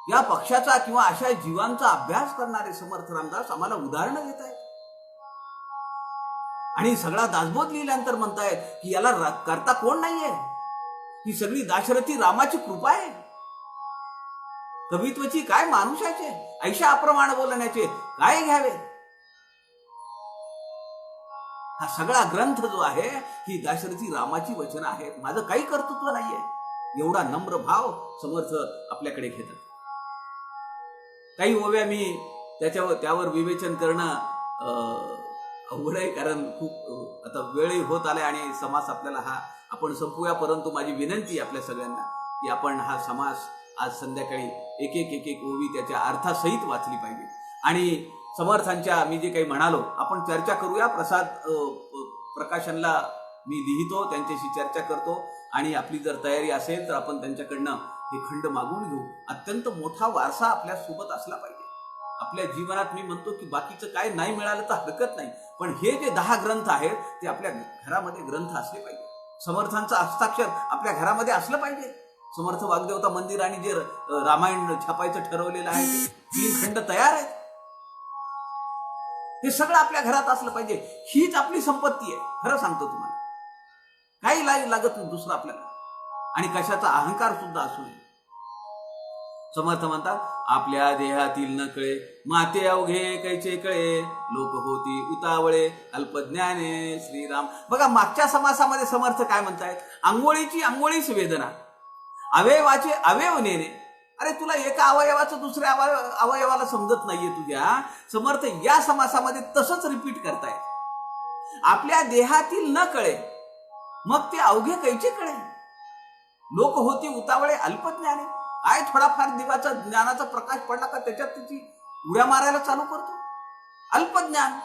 या पक्षाचा किंवा अशा जीवांचा अभ्यास करणारे समर्थ रामदास आम्हाला उदाहरणं देत आहेत आणि सगळा दासबोध लिहिल्यानंतर म्हणतायत की याला करता कोण नाहीये, ही सगळी दाशरथी रामाची कृपा आहे. कवित्वची काय मानुषाचे, ऐशा अप्रमाण बोलण्याचे काय घ्यावे. हा सगळा ग्रंथ जो आहे ही दाशरथी रामाची वचनं आहेत, माझं काही कर्तृत्व नाहीये. एवढा नम्र भाव समर्थ आपल्याकडे घेतात. काही ओव्या मी त्यावर विवेचन करणं अवघड आहे, कारण खूप आता वेळही होत आलाय आणि समास आपल्याला हा आपण संपूया. परंतु माझी विनंती आहे आपल्या सगळ्यांना की आपण हा समास आज संध्याकाळी एक एक ओवी त्याच्या अर्थासहित वाचली पाहिजे. आणि समर्थांच्या मी जे काही म्हणालो आपण चर्चा करूया. प्रकाशनला मी लिहितो, त्यांच्याशी चर्चा करतो आणि आपली जर तयारी असेल तर आपण त्यांच्याकडनं हे खंड मागून घेऊ. अत्यंत मोठा वारसा आपल्या सोबत असला पाहिजे आपल्या जीवनात. मी म्हणतो की बाकीचं काय नाही मिळालं तर हरकत नाही, पण हे जे 10 ग्रंथ आहेत ते आपल्या घरामध्ये ग्रंथ असले पाहिजे. समर्थांचं हस्ताक्षर आपल्या घरामध्ये असलं पाहिजे. समर्थ वाग्देवता मंदिर आणि जे रामायण छापायचं ठरवलेलं आहे ते 3 खंड तयार आहेत. हे सगळं आपल्या घरात असलं पाहिजे. हीच आपली संपत्ती आहे. खरं सांगतो तुम्हाला, काही लागत नाही दुसरं आपल्याला, आणि कशाचा अहंकार सुद्धा असू नये. समर्थ म्हणतात, आपल्या देहातील न कळे माते अवघे कैचे कळे, लोक होती उतावळे अल्पज्ञाने श्रीराम. बघा मागच्या समासामध्ये समर्थ काय म्हणतायत, आंघोळीची आंघोळीच वेदना, अवयवाचे अवयव नेणे. अरे तुला एका अवयवाचं दुसऱ्या अवयवाला समजत नाहीये तुझ्या. समर्थ या समासामध्ये तसंच रिपीट करतायत, आपल्या देहातील न कळे मग ते अवघे कैचे कळे, लोक होती उतावळे अल्पज्ञाने. काय थोडाफार दिवाचा ज्ञानाचा प्रकाश पडला का त्याच्यात त्याची उड्या मारायला चालू करतो. अल्पज्ञान,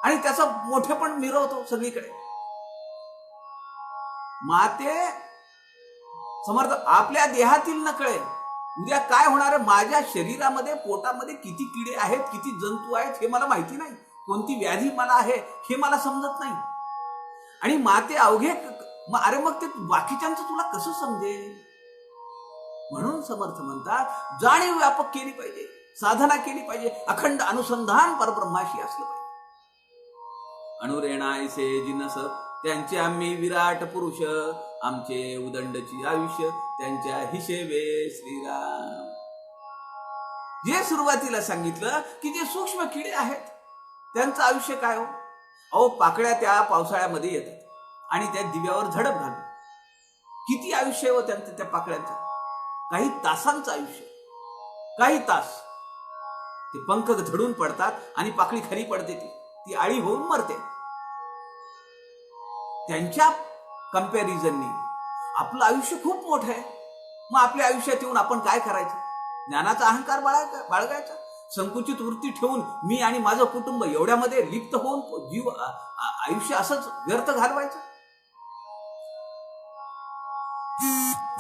आणि त्याचं मोठेपण मिरवतो सगळीकडे. माते समर्थ आपल्या देहातील न कळे, उद्या काय होणार आहे, माझ्या शरीरामध्ये पोटामध्ये किती किडे आहेत, किती जंतू आहेत हे मला माहिती नाही, कोणती व्याधी मला आहे हे मला समजत नाही. आणि माते अवघे, अरे मग ते बाकीच्यांचं तुला कसं समजेल. म्हणून समर्थ म्हणतात जाणीव व्यापक केली पाहिजे, साधना केली पाहिजे, अखंड अनुसंधान परब्रह्माशी असलं पाहिजे. अणुरेणायसे जिनस त्यांचे आम्ही विराट पुरुष, आमचे उदंडची आयुष्य त्यांच्या हिशेवे श्रीराम. जे सुरुवातीला सांगितलं की जे सूक्ष्म किडे आहेत त्यांचं आयुष्य काय हो. अहो पाकळ्या त्या पावसाळ्यामध्ये येतात आणि त्या दिव्यावर झडप घालतात. किती आयुष्य हो त्यांचं त्या पाकळ्यांचं, काही तासांचं आयुष्य, काही तास. ते पंख झडून पडतात आणि पाकळी खरी पडते, ती आळी होऊन मरते. त्यांच्या कंपॅरिझननी आपलं आयुष्य खूप मोठं आहे. मग आपल्या आयुष्यात येऊन आपण काय करायचं, ज्ञानाचा अहंकार बाळगायचा, संकुचित वृत्ती ठेवून मी आणि माझं कुटुंब एवढ्यामध्ये लिप्त होऊन जीव आयुष्य असंच व्यर्थ घालवायचं.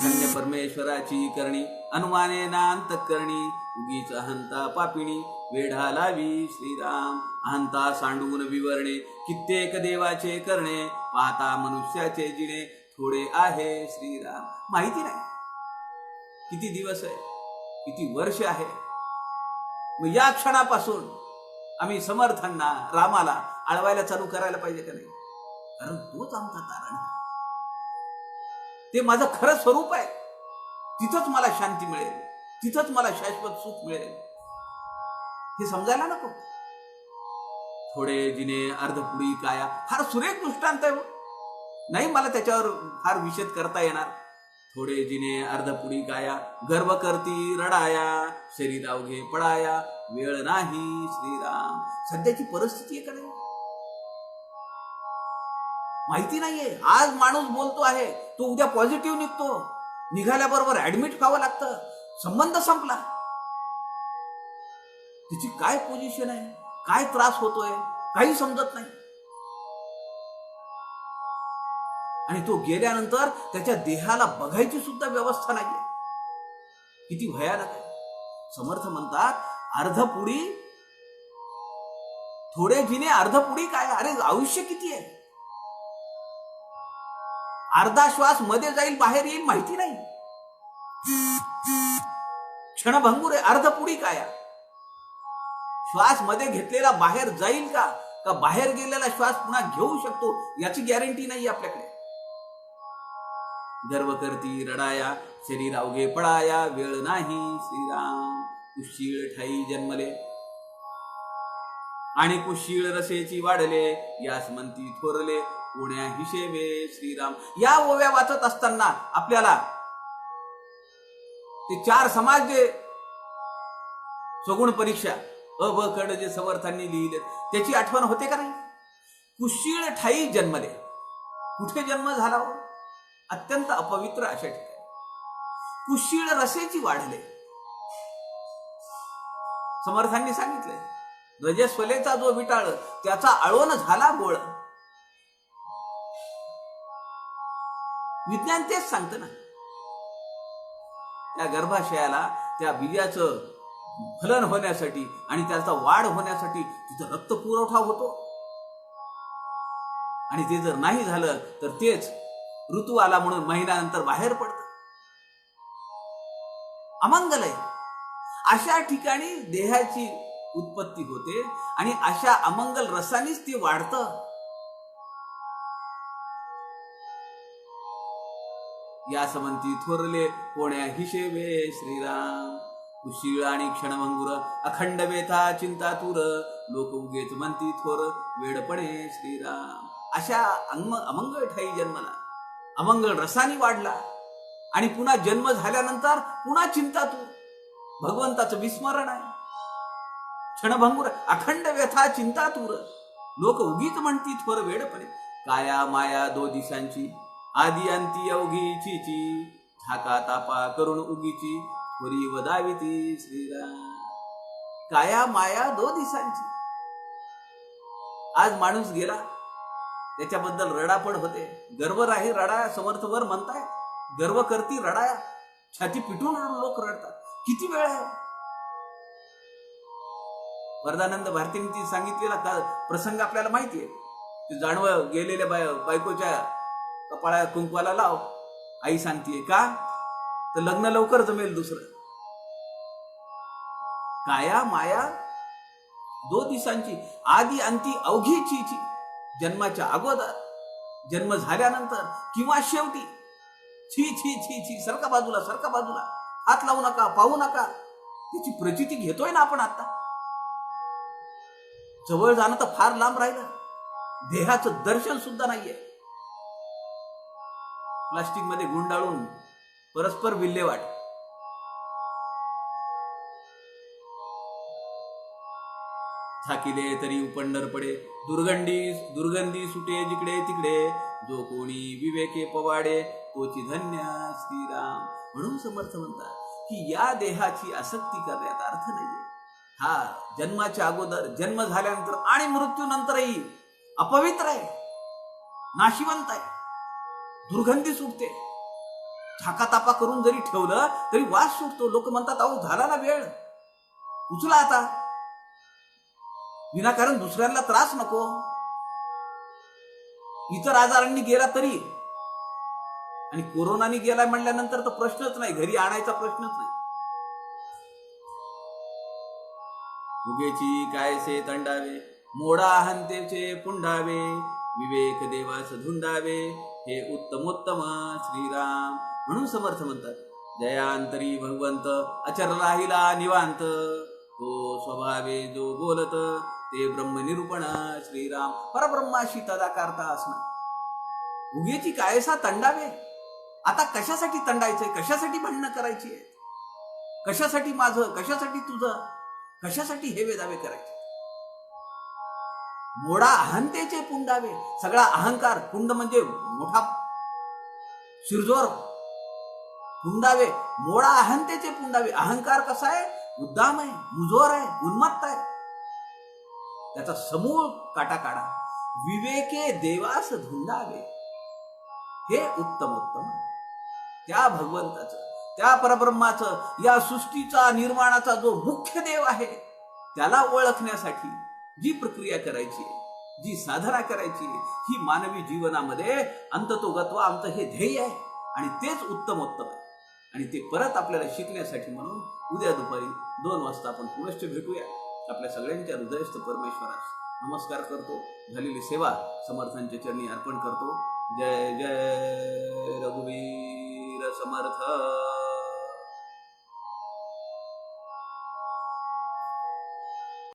धन्य परमेश्वराची करणी, अनुमाने नांत करणी, उगीच अहंता पापिणी, वेढा लावी श्रीराम. अहंता सांडून विवरणे, कित्येक देवाचे करणे, पाहता मनुष्याचे जिणे, थोडे आहे श्रीराम. माहिती नाही किती दिवस आहे, किती वर्ष आहे. मग या क्षणापासून आम्ही समर्थांना, रामाला आळवायला चालू करायला पाहिजे का नाही, कारण तोच आमचा तारण आहे. ते माझं खरं स्वरूप आहे. तिथंच मला शांती मिळेल, तिथंच मला शाश्वत सुख मिळेल. हे समजायला नको. थोडे जिने अर्धपुडी काया, फार सुरेख दृष्टांत आहे. नाही मला त्याच्यावर फार विषेद करता येणार. थोडे जिने अर्धपुडी काया, गर्व करती रडाया, शरीर अवघे पडाया, वेळ नाही श्रीराम. सध्याची परिस्थिती आहे का नाही माहिती नाहीये. आज माणूस बोलतो आहे, तो उद्या पॉझिटिव्ह निघतो, निघाल्याबरोबर ऍडमिट व्हावं लागतं, संबंध संपला. तिची काय पोझिशन आहे, काय त्रास होतोय काही समजत नाही. आणि तो गेल्यानंतर त्याच्या देहाला बघायची सुद्धा व्यवस्था नाहीये. किती भयानक आहे. समर्थ म्हणतात अर्धपुडी, थोडे जिने अर्धपुडी काय. अरे आयुष्य किती आहे, अर्धा श्वास मध्ये जाईल बाहेर येईल माहिती नाही. क्षणभंगूर आहे. अर्धपुडी काय, श्वास मध्ये घेतलेला बाहेर जाईल का बाहेर गेलेला श्वास पुन्हा घेऊ शकतो याची गॅरंटी नाही आपल्याकडे. गर्व करती रडाया, शरीर अवघे पडाया, वेळ नाही श्रीराम. कुशीळ ठाई जन्मले आणि कुशीळ रसेची वाढले, यास म्हणती थोरले कोण्या हिशेवे श्रीराम. या ओव्या वाचत असताना आपल्याला ते 4 समाज जे सगुण परीक्षा अ ब कड जे समर्थांनी लिहिले त्याची आठवण होते का नाही? कुशीळ ठाई जन्मले. कुठे जन्म झाला हो? अत्यंत अपवित्र अशा ठिकाणी. कुशीळ रसेची वाढले. समर्थांनी सांगितलंय रजस्वलेचा जो विटाळ त्याचा आळवण झाला गोळ. विज्ञान तेच सांगतं ना. त्या गर्भाशयाला त्या बीजाचं फलन होण्यासाठी आणि त्याचा वाढ होण्यासाठी तिथं रक्त पुरवठा होतो. आणि ते जर नाही झालं तर तेच ऋतू आला म्हणून महिन्यानंतर बाहेर पडतं. अमंगल आहे. अशा ठिकाणी देहाची उत्पत्ती होते आणि अशा अमंगल रसानेच ते वाढतं. या समंती थोरले कोण्या हिशेवे श्रीराम. कुशीळ आणि क्षणभंगुर अखंड व्यथा चिंता तूर. लोक उगेच म्हणती थोर वेडपणे श्रीराम. अशा अमंगल ठाई जन्मला, अमंगल रसानी वाढला आणि पुन्हा जन्म झाल्यानंतर पुन्हा चिंता तूर. भगवंताचं विस्मरण आहे. क्षणभंगुर अखंड व्यथा चिंता तूर. लोक उगीच म्हणती थोर वेडपणे. काया माया दो दिशांची आदी अंती अवघीची. झाका तापा करून उगीची थोरी वदाविती श्रीराम. काया माया दो दिशांची. आज माणूस गेला त्याच्याबद्दल रडापड होते. गर्व राही रडाया समर्थवर म्हणताय. गर्व करती रडाया. छाती पिटून लोक रडतात. किती वेळ आहे? वरदानंद भारतींनी सांगितलेला प्रसंग आपल्याला माहितीये. ते जाणवं गेलेल्या बायकोच्या कपाळा कुंकवाला लाव. आई सांगतीये का? तर लग्न लवकर जमेल दुसरं. काया माया दो दिवसांची आदी अंती अवघीची. जन्माच्या अगोदर, जन्म झाल्यानंतर किंवा शेवटी. छी छी छी छी. सरका बाजूला, सरका बाजूला. हात लावू नका, पाहू नका. त्याची प्रचिती घेतोय ना आपण आता. जवळ जाणं तर फार लांब राहिलं. देहाचं दर्शन सुद्धा नाहीये. प्लास्टिक मध्ये गुंडाळून परस्पर विल्हेवाट. झाकिले तरी उपंडर पडे. दुर्गंधी सुटे जिकडे तिकडे. जो कोणी विवेके पवाडे तोची धन्य श्रीराम. म्हणून समर्थ म्हणतात की या देहाची आसक्ती करण्यात अर्थ नाहीये. हा जन्माच्या अगोदर, जन्म झाल्यानंतर आणि मृत्यूनंतरही अपवित्र आहे, नाशिवंत आहे, दुर्गंधी सुटते. झाकातापा करून जरी ठेवलं तरी वास सुटतो. लोक म्हणतात अहो झाला ना वेळ, उचला आता, विनाकारण दुसऱ्यांना त्रास नको. इतर आजारांनी गेला तरी, आणि कोरोनानी गेला म्हणल्यानंतर तर प्रश्नच नाही, घरी आणायचा प्रश्नच नाही. उगेची कायसे तंडावे, मोडा हंतेचे पुंडावे. विवेक देवास धुंडावे, हे उत्तमोत्तम श्रीराम. म्हणून समर्थ म्हणतात जयांतरी भगवंत अचर राहिला निवांत. तो स्वभावे जो बोलत ते ब्रह्मनिरूपण श्रीराम. परब्रह्माशी तदाकारता असणं. उगेची कायसा तंडावे. आता कशासाठी तंडायचंय? कशासाठी भांडणं करायची आहे? कशासाठी माझं, कशासाठी तुझं, कशासाठी हे वेदावे करायचे? मोडा अहंतेचे पुंडावे. सगळा अहंकार, पुंड म्हणजे मोठा शिरजोर, पुंडावे. मोडा अहंतेचे पुंडावे. अहंकार कसा आहे? उद्दाम आहे, मुजोर आहे, उन्मत्त आहे. त्याचा समूळ काटा काढा. विवेके देवास धुंडावे, हे उत्तमोत्तम. त्या भगवंताचं, त्या परब्रह्माचं, या सृष्टीचा, निर्माणाचा जो मुख्य देव आहे त्याला ओळखण्यासाठी जी प्रक्रिया करायची, जी साधना करायची, ही मानवी जीवनामध्ये अंततोगत्वा आमचं हे ध्येय आहे. आणि तेच उत्तमोत्तम आहे. आणि ते परत आपल्याला शिकण्यासाठी म्हणून उद्या दुपारी 2 वाजता आपण पुनश्च भेटूया. आपल्या सगळ्यांच्या हृदयस्थ परमेश्वरास नमस्कार करतो. झालेली सेवा समर्थांच्या चरणी अर्पण करतो. जय जय रघुवीर समर्थ.